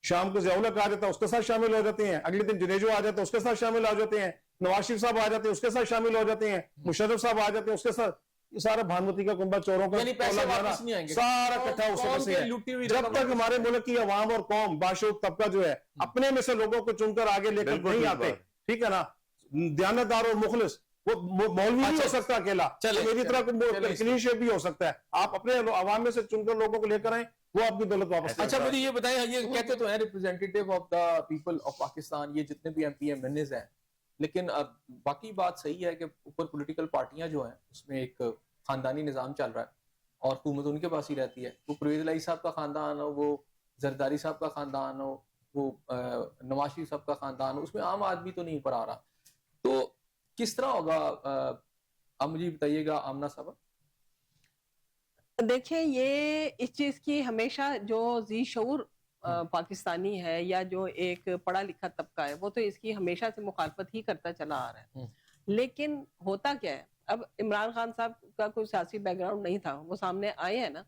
شام کو ضیاء الحق آ جاتا ہے اس کے ساتھ شامل ہو جاتے ہیں, اگلے دن جنیجو آ جاتا ہے اس کے ساتھ شامل ہو جاتے ہیں, نواز شریف صاحب آ جاتے ہیں اس کے ساتھ شامل ہو جاتے ہیں, مشرف صاحب آ جاتے ہیں اس کے ساتھ. یہ سارا بھانوتی کا کنبہ چوروں کا سارا اکٹھا اس وقت سے ہے. جب تک ہمارے ملک کی عوام اور قوم باشعور طبقہ جو ہے اپنے میں سے لوگوں کو چن کر آگے لے کر نہیں آتے, ٹھیک ہے نا, دیانتدار اور مخلص, وہ مولوی نہیں ہو سکتا اکیلا, میری طرح کلین شیپ بھی ہو سکتا ہے, آپ اپنے عوام میں سے چن کر لوگوں کو لے کر آئیں, وہ آپ کی دولت واپس. اچھا مجھے یہ بتائیں, یہ کہتے تو ہیں representative of the people of Pakistan, یہ جتنے بھی M P M N As ہیں, لیکن باقی بات صحیح ہے کہ اوپر پولیٹیکل پارٹیاں جو ہیں اس میں ایک خاندانی نظام چل رہا ہے, اور حکومت ان کے پاس ہی رہتی ہے. وہ پرویز الہی صاحب کا خاندان ہو, وہ زرداری صاحب کا خاندان ہو, وہ نواز شریف صاحب کا خاندان ہو, اس میں عام آدمی تو نہیں اوپر آ رہا. تو کس طرح ہوگا, آپ مجھے بتائیے گا آمنہ صاحب. دیکھیں یہ اس چیز کی ہمیشہ جو ذی شعور پاکستانی ہے یا جو ایک پڑھا لکھا طبقہ ہے وہ تو اس کی ہمیشہ سے مخالفت ہی کرتا چلا آ رہا ہے. لیکن ہوتا کیا ہے, اب عمران خان صاحب کا کوئی سیاسی بیک گراؤنڈ نہیں تھا, وہ سامنے آئے ہیں نا.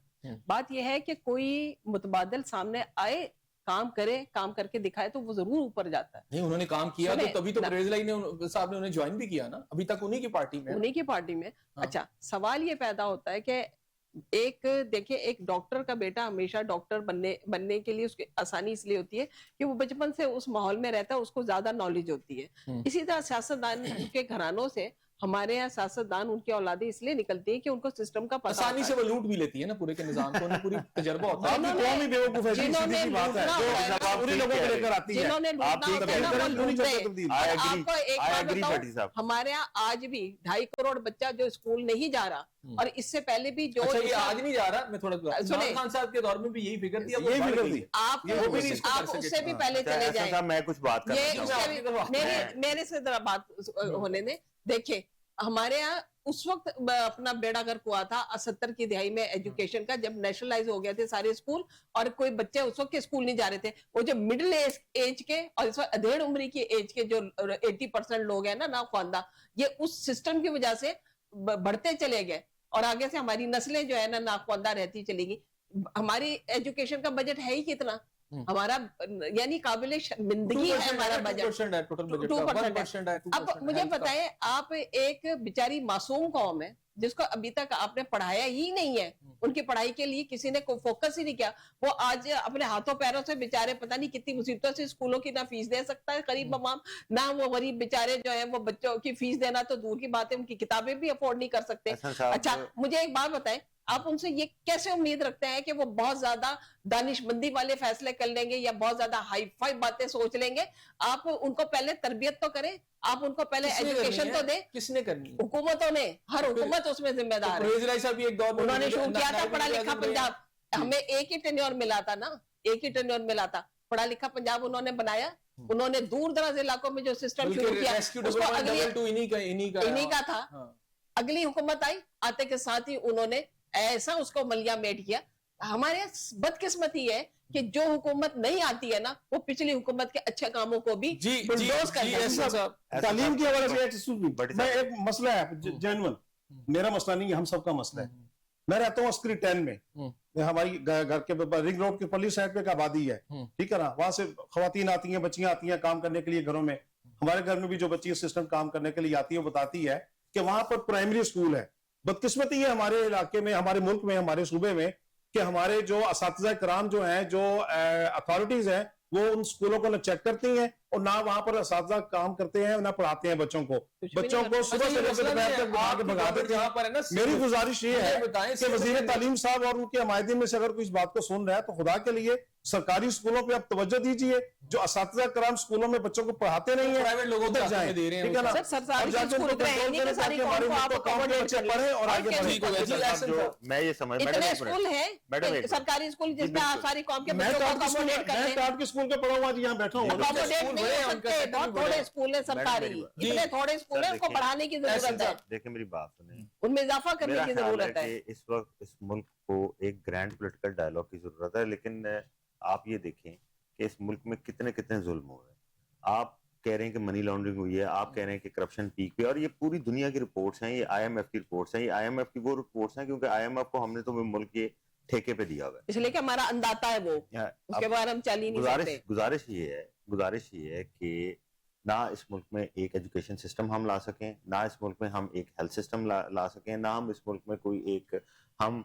بات یہ ہے کہ کوئی متبادل سامنے آئے, کام کرے, کام کر کے دکھائے تو وہ ضرور اوپر جاتا ہے. نہیں انہوں نے کام کیا تو تبھی تو پرویز الہی صاحب نے انہیں جوائن بھی کیا نا, ابھی تک انہی کی پارٹی میں. اچھا سوال یہ پیدا ہوتا ہے کہ ایک دیکھیں ایک ڈاکٹر کا بیٹا ہمیشہ ڈاکٹر بننے کے لیے اس کی آسانی اس لیے ہوتی ہے کہ وہ بچپن سے اس ماحول میں رہتا ہے, اس کو زیادہ نالج ہوتی ہے. اسی طرح سیاستدان کے گھرانوں سے ہمارے یہاں سیاستدان ان کی اولادیں اس لیے نکلتی ہیں کہ ان کو سسٹم کا پتہ آسانی سے وہ لوٹ بھی لیتی ہے نا پورے کے نظام کو, انہیں پوری تجربہ ہوتا ہے. جنہوں نے ہمارے یہاں آج بھی 2.5 کروڑ بچہ جو اسکول نہیں جا رہا, اور اس سے پہلے بھی جو آج نہیں جا رہا, میں تھوڑا عمران خان صاحب کے دور میں بھی یہی فکر تھی, آپ اس سے بھی پہلے چلے جائیں. میں کچھ بات کرنا میرے سے ذرا بات ہونے دیں. دیکھیں ہمارے یہاں اس وقت اپنا بیڑا گرک ہوا تھا 70 کی دہائی میں ایجوکیشن کا, جب نیشنلائز ہو گئے تھے سارے اسکول, اور کوئی بچے اس وقت کے اسکول نہیں جا رہے تھے. وہ جو مڈل ایج کے اور اس وقت ادھیڑ عمری کی ایج کے جو 80% لوگ ہیں نا خواندہ, یہ اس سسٹم کی وجہ سے بڑھتے چلے گئے, اور آگے سے ہماری نسلیں جو ہے نا ناخواندہ رہتی چلے گی. ہماری ایجوکیشن کا بجٹ ہے ہی کتنا, ہمارا یعنی قابل شرمندگی ہے ہمارا بجٹ 2%. اب مجھے بتائیں, آپ ایک بیچاری معصوم قوم ہے جس کو ابھی تک آپ نے پڑھایا ہی نہیں ہے, ان کی پڑھائی کے لیے کسی نے کوئی فوکس ہی نہیں کیا, وہ آج اپنے ہاتھوں پیروں سے بیچارے پتہ نہیں کتنی مصیبتوں سے اسکولوں کی نہ فیس دے سکتا ہے غریب عوام, نہ وہ غریب بیچارے جو ہیں وہ بچوں کی فیس دینا تو دور کی بات ہے, ان کی کتابیں بھی افورڈ نہیں کر سکتے. اچھا مجھے ایک بات بتائیں, آپ ان سے یہ کیسے امید رکھتے ہیں کہ وہ بہت زیادہ دانش مندی والے فیصلے کر لیں گے یا بہت زیادہ ہائی فائی باتیں سوچ لیں گے؟ آپ ان کو پہلے تربیت تو کریں, آپ ان کو پہلے ایجوکیشن تو دیں. کس نے کرنی ہے؟ حکومتوں نے, ہر حکومت اس میں ذمہ دار ہے. انہوں نے شروع کیا تھا پڑھا لکھا پنجاب, ہمیں ایک ہی ٹینیور ملا تھا نا, ایک ہی ٹینیور ملا تھا, پڑھا لکھا پنجاب انہوں نے بنایا. انہوں نے دور دراز علاقوں میں جو سسٹم شروع کیا اس کو انہی کا تھا. اگلی حکومت آئی, آتے کے ساتھ ہی انہوں نے ایسا اس کو ملیا میٹ کیا. ہمارے بدقسمتی ہے کہ جو حکومت نہیں آتی ہے نا وہ پچھلی حکومت کے اچھے کاموں کو بھی بلڈوز کر دیتی ہے. تعلیم کی حوالے سے میں ایک مسئلہ ہے جینون, میرا مسئلہ نہیں ہے, ہم سب کا مسئلہ ہے. میں رہتا ہوں عسکری 10 میں, ہماری گھر کے رنگ روڈ کے پلی سائڈ پہ ایک آبادی ہے, ٹھیک ہے نا, وہاں سے خواتین آتی ہیں, بچیاں آتی ہیں کام کرنے کے لیے گھروں میں. ہمارے گھر میں بھی جو بچی اسسٹنٹ کام کرنے کے لیے آتی ہے وہ بتاتی ہے کہ وہاں پر پرائمری اسکول ہے. بدقسمتی ہے ہمارے علاقے میں, ہمارے ملک میں, ہمارے صوبے میں کہ ہمارے جو اساتذہ کرام جو ہیں, جو اتھارٹیز ہیں, وہ ان اسکولوں کو نہ چیک کرتی ہیں اور نہ وہاں پر اساتذہ کام کرتے ہیں, نہ پڑھاتے ہیں بچوں کو صبح سے لے کر دوپہر تک بٹھا کے بھگا دیتے ہیں. میری گزارش یہ ہے کہ وزیر تعلیم صاحب اور ان کے حمایتین میں سے اگر کوئی اس بات کو سن رہا ہے تو خدا کے لیے سرکاری اسکولوں پہ آپ توجہ دیجئے. جو اساتذہ کرام اسکولوں میں بچوں کو پڑھاتے نہیں ہیں پرائیویٹ لوگوں کو جائیں, دے رہے ہیں, ٹھیک ہے نا, سر سرکاری اسکول میں ساری قوم کو آپ بچے پڑھیں اور آگے بڑھیں. میں یہ سمجھ, اتنے اسکول ہیں سرکاری اسکول جس میں ساری قوم کے بچوں کو اکاموڈیٹ کرتے ہیں. میں ٹاٹ کے اسکول کا پڑھا ہوا جی, یہاں بیٹھا ہوں. اکاموڈیٹ نہیں ہو سکتے, بہت تھوڑے اسکول ہیں سرکاری, اتنے تھوڑے اسکول ہیں, اس کو بڑھانے کی ضرورت ہے. دیکھیں میری بات سنیں, ان میں اضافہ کرنے کی ضرورت ہے. اس وقت اس ملک کو ایک گرینڈ پولیٹیکل ڈائلاگ کی ضرورت ہے, لیکن آپ یہ دیکھیں کہ اس ملک میں کتنے کتنے ظلم ہو رہے ہیں. آپ کہہ رہے ہیں کہ منی لانڈرنگ ہوئی ہے, آپ کہہ رہے ہیں کہ کرپشن پیک پہ, اور یہ پوری دنیا کی رپورٹس ہیں, یہ آئی ایم ایف کی رپورٹس ہیں. یہ آئی ایم ایف کی وہ رپورٹس ہیں کیونکہ آئی ایم ایف کو ہم نے تو ملک کے ٹھیکے پہ دیا ہوا ہے, اس لیے کہ ہمارا انداتا ہے وہ, اس کے بعد ہم چل ہی نہیں سکتے. گزارش یہ ہے کہ نہ اس ملک میں ایک ایجوکیشن سسٹم ہم لا سکیں, نہ اس ملک میں ہم ایک ہیلتھ سسٹم لا سکیں, نہ ہم اس ملک میں کوئی ایک ہم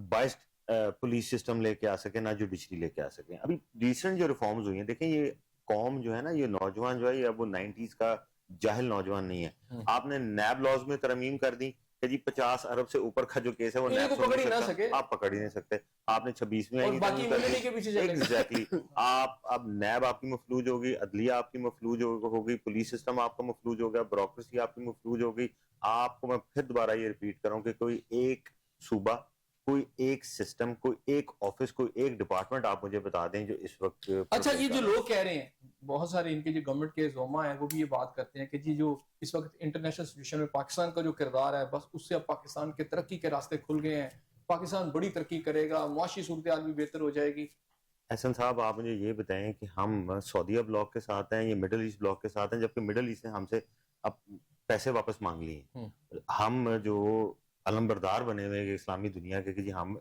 بائسڈ پولیس سسٹم لے کے آ سکیں, نہ جوڈیشری لے کے آ سکیں. ابھی ریسنٹ جو ریفارمز ہوئی ہیں, دیکھیں یہ قوم جو ہے نا, یہ نوجوان جو ہے, یہ اب وہ 90s کا جاہل نوجوان نہیں ہے. آپ نے نیب لاز میں ترمیم کر دی کہ جی 50 ارب سے اوپر کا جو کیس ہے وہ نیب پکڑ ہی نہ سکے, آپ پکڑ ہی نہیں سکتے. آپ نے 26ویں ایگزیکٹلی, آپ اب نیب آپ کی مفلوج ہوگی, عدلیہ آپ کی مفلوج ہوگی, پولیس سسٹم آپ کا مفلوج ہو گیا, بیوروکریسی آپ کی مفلوج ہوگی. آپ کو میں پھر دوبارہ یہ ریپیٹ کروں کہ کوئی ایک صوبہ, کوئی ایک سسٹم, کوئی ایک آفس, کوئی ایک ڈپارٹمنٹ آپ مجھے بتا دیں جو اس وقت. اچھا یہ جو لوگ کہہ رہے ہیں, بہت سارے ان کے جو گورنمنٹ کے زوما ہیں وہ بھی یہ بات کرتے ہیں کہ جی جو اس وقت انٹرنیشنل سچویشن میں پاکستان کا جو کردار ہے, بس اس سے اب پاکستان کے ترقی کے راستے کھل گئے ہیں, پاکستان بڑی ترقی کرے گا, معاشی صورتحال بھی بہتر ہو جائے گی. احسن صاحب آپ مجھے یہ بتائیں کہ ہم سعودیہ بلاک کے ساتھ ہیں, یہ مڈل ایسٹ بلاک کے ساتھ ہیں, جبکہ مڈل ایسٹ نے ہم سے اب پیسے واپس مانگ لیے ہیں. ہم جو علمبردار بنے ہوئے اسلامی دنیا کے کہ جی ہم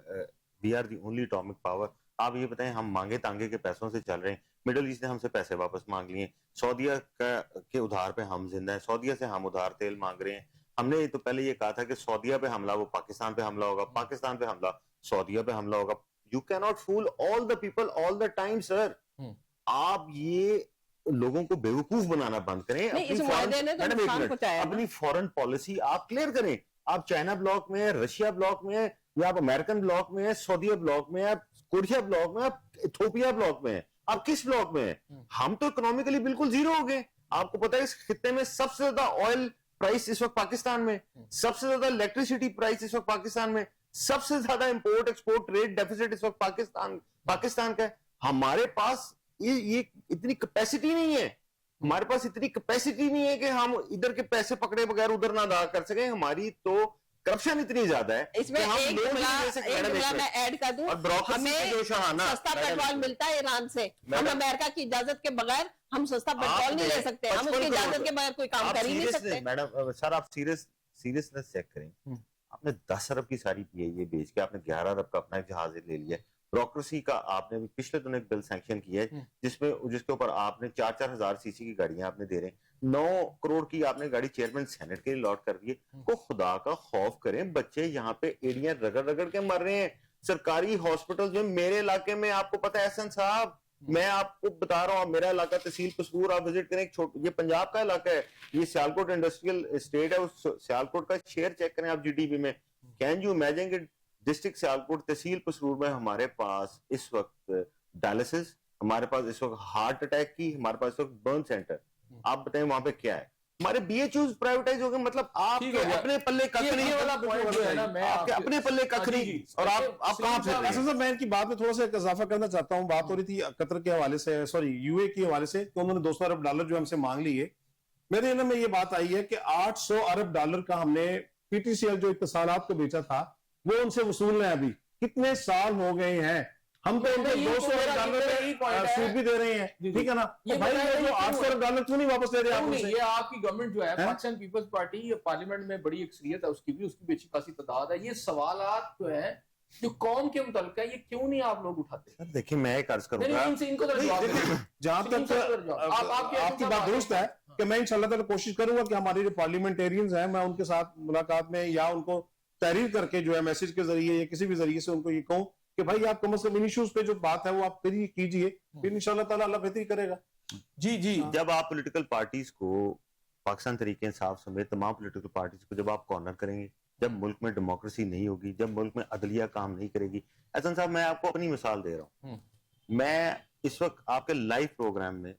we are the only atomic power, آپ یہ بتائیں ہم مانگے تانگے کے پیسوں سے چل رہے ہیں. مڈل ایسٹ نے ہم سے پیسے واپس مانگ لیے ہیں. سعودیہ کے ادھار پہ ہم زندہ ہیں, سعودیہ سے ہم ادھار تیل مانگ رہے ہیں. ہم نے تو پہلے یہ کہا تھا کہ سعودیہ پہ حملہ وہ پاکستان پہ حملہ ہوگا, پاکستان پہ حملہ سعودیہ پہ حملہ ہوگا. You cannot fool all the people all the time, sir. آپ یہ لوگوں کو بیوقوف بنانا بند کریں, اپنی فورن پالیسی آپ کلیئر کریں. آپ چائنا بلاک میں, رشیا بلاک میں, یا آپ امریکن بلاک میں, سعودیہ بلاک میں, آپ کوریا بلاک میں, آپ ایتھوپیا بلاک میں, آپ کس بلاک میں ہیں؟ ہم تو اکنامکلی بالکل زیرو ہو گئے. آپ کو پتا ہے اس خطے میں سب سے زیادہ آئل پرائس اس وقت پاکستان میں, سب سے زیادہ الیکٹریسٹی پرائس اس وقت پاکستان میں, سب سے زیادہ امپورٹ ایکسپورٹ ریٹ ڈیفیسٹ اس وقت پاکستان کا ہے. ہمارے پاس یہ اتنی کیپیسٹی نہیں ہے, ہمارے پاس اتنی کیپیسٹی نہیں ہے کہ ہم ادھر کے پیسے پکڑے بغیر ادھر نہ ادا کر سکیں. ہماری تو کرپشن اتنی زیادہ ہے. اس میں ایک جملہ میں ایڈ کر دوں, ہمیں سستا پیٹرول ملتا ہے ایران سے, ہم امریکہ کی اجازت کے بغیر ہم سستا پیٹرول نہیں لے سکتے, ہم اس کی اجازت کے بغیر کوئی کام کر ہی نہیں سکتے. میڈم سر آپ سیریسنس چیک کریں, آپ نے 10 ارب کی ساری پی آئی اے بیچ کے آپ نے 11 ارب کا اپنا ایک جہاز لے لیا. بیوروکریسی کا آپ نے پچھلے دنوں ایک بل سینکشن کیا ہے جس کے اوپر آپ نے 4,000 cc کی گاڑیاں آپ نے دے رہے ہیں, 9 کروڑ کی آپ نے گاڑی چیئرمین سینٹ کے لیے لاٹ کر دی ہے. کو خدا کا خوف کریں, بچے یہاں پہ ایڑیاں رگڑ رگڑ کے مر رہے ہیں سرکاری ہاسپٹل میں. میرے علاقے میں آپ کو پتا ہے احسن صاحب, میں آپ کو بتا رہا ہوں, میرا علاقہ تحصیل قصور, آپ وزٹ کریں, یہ پنجاب کا علاقہ ہے, یہ سیالکوٹ انڈسٹریل اسٹیٹ ہے, اس سیالکوٹ کا شیئر چیک کریں آپ GDP میں. کین یو امیجن کہ ڈسٹرکٹ سیالکوٹ تحصیل قصور میں ہمارے پاس اس وقت ڈائلسس, ہمارے پاس اس وقت ہارٹ اٹیک کی, ہمارے پاس اس وقت برن سینٹر, آپ بتائیں وہاں پہ کیا ہے. ہمارے BHUs پرائیویٹائز ہو گئے, مطلب آپ کے اپنے پلے ککھ نہیں, یہ والا پوائنٹ جو ہے نا, میں آپ کے اپنے پلے ککھ نہیں, اور آپ کہاں پھر رہے اصل ہیں. سے میں ان کی بات میں تھوڑا سا اضافہ کرنا چاہتا ہوں. بات ہو رہی تھی قطر کے حوالے سے, سوری UAE کے حوالے سے, تو انہوں نے $200 ارب جو ہم سے مانگ لیے. میرے ذہن میں یہ بات آئی ہے کہ $800 ارب کا ہم نے PTCL جو اتصالات کو بیچا تھا وہ ان سے وصول رہے ہیں. ابھی کتنے سال ہو گئے ہیں, ہم تو ان کو $200 ارب سود بھی دے رہے ہیں, ٹھیک ہے نا. بھائی وہ جو $800 ارب کیوں نہیں واپس لے رہے آپ ان سے؟ یہ آپ کی گورنمنٹ جو ہے پاکستان پیپلز پارٹی, پارلیمنٹ میں بڑی اکثریت ہے اس کی بھی, اس کی بھی اچھی خاصی تعداد ہے. یہ سوالات جو ہیں جو قوم کے متعلق ہے, یہ کیوں نہیں آپ لوگ اٹھاتے؟ دیکھیں میں ایک عرض کروں گا, ان کو جواب دیں. جہاں تک آپ کی بات درست ہے کہ میں انشاءاللہ تعالی کوشش کروں گا کہ ہمارے جو پارلیمنٹیرینز ہیں, میں ان کے ساتھ ملاقات میں یا ان کو تحریر کر کے جو ہے میسج کے ذریعے یا کسی بھی ذریعے سے ان کو یہ کہوں کہ بھائی آپ کم از کم ان ایشوز پہ جو بات ہے وہ آپ کیجئے, پھر انشاءاللہ تعالی اللہ بہتری کرے گا. جی جب آپ پولیٹیکل پارٹیز کو, پاکستان تحریک انصاف سمیت تمام پولیٹیکل پارٹیز کو جب آپ کارنر کریں گے, جب ملک میں ڈیموکریسی نہیں ہوگی, جب ملک میں عدلیہ کام نہیں کرے گی. احسن صاحب میں آپ کو اپنی مثال دے رہا ہوں, میں اس وقت آپ کے لائیو پروگرام میں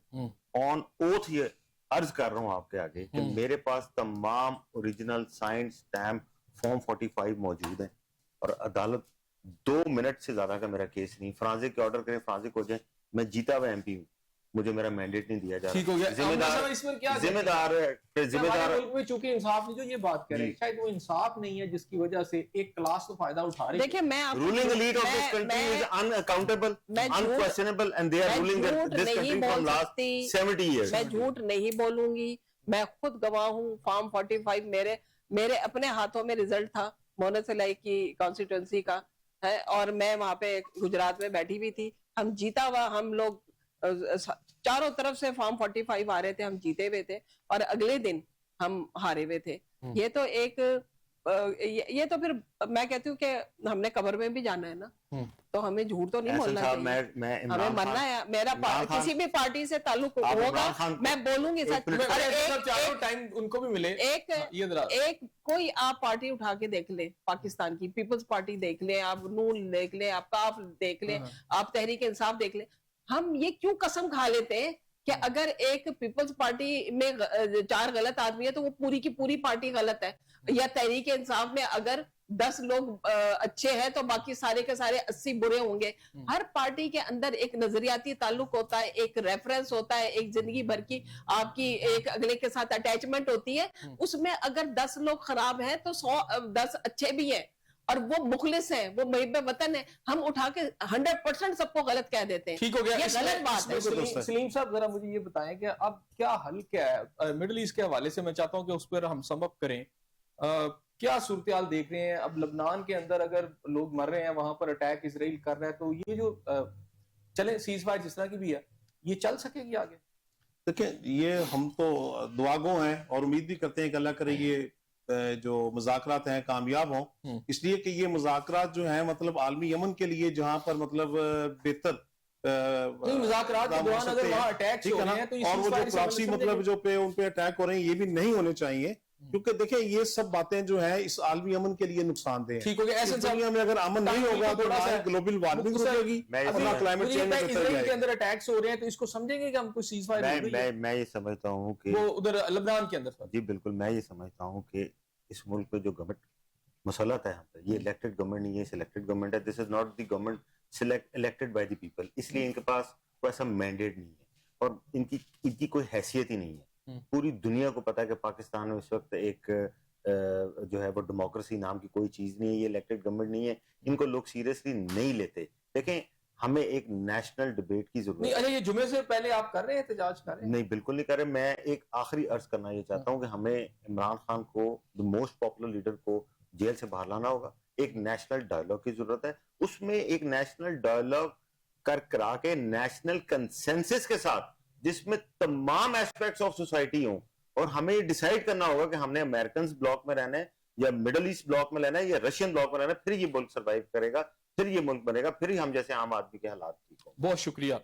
آن اوتھ یہ عرض کر رہا ہوں آپ کے آگے کہ میرے پاس تمام اوریجنل سائن سٹیمپ فارم 45 موجود ہیں, اور عدالت 2 منٹ سے زیادہ کا میرا کیس نہیں. فرانزک کے آرڈر کریں, فرانزک ہو جائیں, میں جیتا ہوا MP ہوں, مجھے میرا مینڈیٹ نہیں دیا جا ٹھیک ہو گیا. ذمہ دار چونکہ انصاف نے جو یہ بات کر رہے ہیں, شاید وہ انصاف نہیں ہے جس کی وجہ سے ایک کلاس تو فائدہ اٹھا رہی ہے. دیکھیں میں ruling elite of this country is unaccountable, unquestionable, and they are ruling this country from last 70 years. میں جھوٹ نہیں بولوں گی, میں خود گواہ ہوں. فارم 45 میرے اپنے ہاتھوں میں رزلٹ تھا مونس الائی کی کانسٹیٹوئنسی کا ہے, اور میں وہاں پہ گجرات میں بیٹھی ہوئی تھی. ہم جیتا ہوا, ہم لوگ چاروں طرف سے فارم 45 آ رہے تھے, ہم جیتے ہوئے تھے, اور اگلے دن ہم ہارے ہوئے تھے. یہ تو ایک یہ تو پھر میں کہتی ہوں کہ ہم نے قبر میں بھی جانا ہے نا, تو ہمیں جھوٹ تو نہیں بولنا چاہیے, ہمیں مرنا ہے. میرا کسی بھی پارٹی سے تعلق ہوگا میں بولوں گی سچ. ان کو بھی ملے ایک کوئی آپ پارٹی اٹھا کے دیکھ لیں, پاکستان کی پیپلز پارٹی دیکھ لیں, آپ نون دیکھ لیں, آپ کاف دیکھ لیں, آپ تحریک انصاف دیکھ لیں. ہم یہ کیوں قسم کھا لیتے ہیں کہ اگر ایک پیپلز پارٹی میں 4 غلط آدمی ہے تو وہ پوری کی پوری پارٹی غلط ہے, یا تحریک انصاف میں اگر 10 لوگ اچھے ہیں تو باقی سارے کے سارے 80 برے ہوں گے. ہر پارٹی کے اندر ایک نظریاتی تعلق ہوتا ہے, ایک ریفرنس ہوتا ہے, ایک زندگی بھر کی آپ کی ایک اگلے کے ساتھ اٹیچمنٹ ہوتی ہے. اس میں اگر 10 لوگ خراب ہیں تو 10 اچھے بھی ہیں, اور وہ مخلص ہیں, وہ محب وطن ہے. ہم اٹھا کے 100% سب کو غلط کہہ دیتے ہیں. ٹھیک ہو گیا, یہ غلط بات ہے. سلیم صاحب ذرا مجھے یہ بتائیں کہ اب کیا حل کیا ہے مڈل ایسٹ کے حوالے سے؟ میں چاہتا ہوں کہ اس پر ہم سم اپ کریں. کیا صورتحال دیکھ رہے ہیں اب لبنان کے اندر؟ اگر لوگ مر رہے ہیں وہاں پر, اٹیک اسرائیل کر رہا ہے, تو یہ جو چلیں سیز فائر جس طرح کی بھی ہے, یہ چل سکے گی آگے؟ دیکھیں یہ ہم تو دعاگو ہیں اور امید بھی کرتے ہیں کہ اللہ کرے یہ جو مذاکرات ہیں کامیاب ہوں, اس لیے کہ یہ مذاکرات جو ہیں مطلب عالمی امن کے لیے جہاں پر مطلب بہتر مذاکرات کے دوران اگر وہاں اٹیکس ہو رہے ہیں تو اور وہ جو پراکسی مطلب جو پہ ان پہ اٹیک ہو رہے ہیں یہ بھی نہیں ہونے چاہیے, کیونکہ دیکھیں یہ سب باتیں جو ہیں اس عالمی امن کے لیے نقصان دہ ہیں. ٹھیک ہو گیا. اس دنیا میں اگر امن نہیں ہوگا تو نہ گلوبل وارمنگ رکے گی, اپنا کلائمیٹ چینج میں اسرائیل کے اندر اٹیکس ہو رہے ہیں, تو اس کو سمجھیں گے کہ ہم کوئی سیز فائر ہو رہی ہے؟ میں یہ سمجھتا ہوں کہ وہ ادھر لبنان کے اندر, جی بالکل, میں یہ سمجھتا ہوں کہ اس ملک پہ جو گورنمنٹ مسلط ہے یہاں پہ, یہ الیکٹڈ گورنمنٹ نہیں ہے, سلیکٹڈ گورنمنٹ ہے. This is not the government elected by the people, اس لیے ان کے پاس کوئی ایسا مینڈیٹ نہیں ہے اور ان کی کوئی حیثیت ہی نہیں ہے. پوری دنیا کو پتا ہے کہ پاکستان میں اس وقت ایک جو ہے وہ ڈیموکریسی نام کی کوئی چیز نہیں ہے, یہ الیکٹڈ گورنمنٹ نہیں ہے, ان کو لوگ سیریسلی نہیں لیتے. دیکھیں ہمیں ایک نیشنل ڈیبیٹ کی ضرورت ہے. اچھا یہ جمعے سے پہلے آپ کر رہے ہیں احتجاج کر رہے ہیں؟ نہیں بالکل نہیں کر رہے. میں ایک آخری عرض کرنا یہ چاہتا ہوں کہ ہمیں عمران خان کو, دی موسٹ پاپولر لیڈر کو, جیل سے باہر لانا ہوگا. ایک نیشنل ڈائلاگ کی ضرورت ہے. اس میں ایک نیشنل ڈائلاگ کرا کے نیشنل کنسنسس کے ساتھ جس میں تمام ایسپیکٹس آف سوسائٹی ہوں, اور ہمیں یہ ڈیسائیڈ کرنا ہوگا کہ ہم نے امریکنز بلاک میں رہنا ہے یا مڈل ایسٹ بلاک میں رہنا ہے یا رشین بلاک میں رہنا ہے, پھر یہ ملک سروائیو کرے گا, پھر یہ ملک بنے گا, پھر ہی ہم جیسے عام آدمی کے حالات ٹھیک ہوں. بہت شکریہ.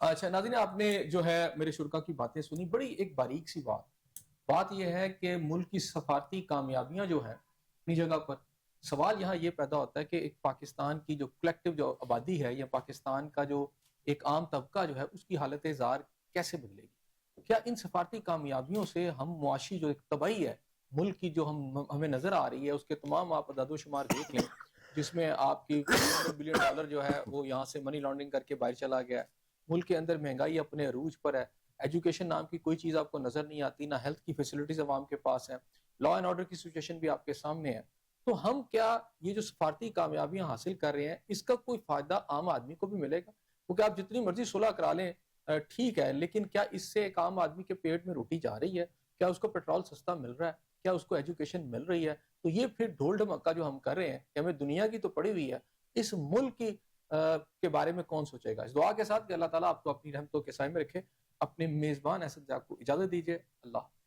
اچھا ناظرین, آپ نے جو ہے میرے شرکا کی باتیں سنی, بڑی ایک باریک سی بات یہ ہے کہ ملک کی سفارتی کامیابیاں جو ہیں اپنی جگہ پر, سوال یہاں یہ پیدا ہوتا ہے کہ ایک پاکستان کی جو کلیکٹیو جو آبادی ہے یا پاکستان کا جو ایک عام طبقہ جو ہے اس کی حالت زار کیسے بدلے گی؟ کیا ان سفارتی کامیابیوں سے ہم معاشی جو ایک تباہی ہے ملک کی جو ہمیں نظر آ رہی ہے, اس کے تمام آپ اعداد و شمار دیکھ لیں, جس میں آپ کی $100 بلین جو ہے وہ یہاں سے منی لانڈرنگ کر کے باہر چلا گیا ہے, ملک کے اندر مہنگائی اپنے عروج پر ہے, ایجوکیشن نام کی کوئی چیز آپ کو نظر نہیں آتی, نہ ہیلتھ کی فیسلٹیز عوام کے پاس ہیں, لا اینڈ آرڈر کی سچویشن بھی آپ کے سامنے ہے. تو ہم کیا یہ جو سفارتی کامیابیاں حاصل کر رہے ہیں اس کا کوئی فائدہ عام آدمی کو بھی ملے گا؟ کیونکہ آپ جتنی مرضی صلح کرا لیں ٹھیک ہے, لیکن کیا اس سے ایک عام آدمی کے پیٹ میں روٹی جا رہی ہے؟ کیا اس کو پیٹرول سستا مل رہا ہے؟ کیا اس کو ایجوکیشن مل رہی ہے؟ تو یہ پھر ڈھول ڈھمکا جو ہم کر رہے ہیں کہ ہمیں دنیا کی تو پڑی ہوئی ہے, اس ملک کی کے بارے میں کون سوچے گا؟ اس دعا کے ساتھ کہ اللہ تعالیٰ آپ کو اپنی رحمتوں کے سائے میں رکھے. اپنے میزبان اسد ضیاء کو اجازت دیجیے. اللہ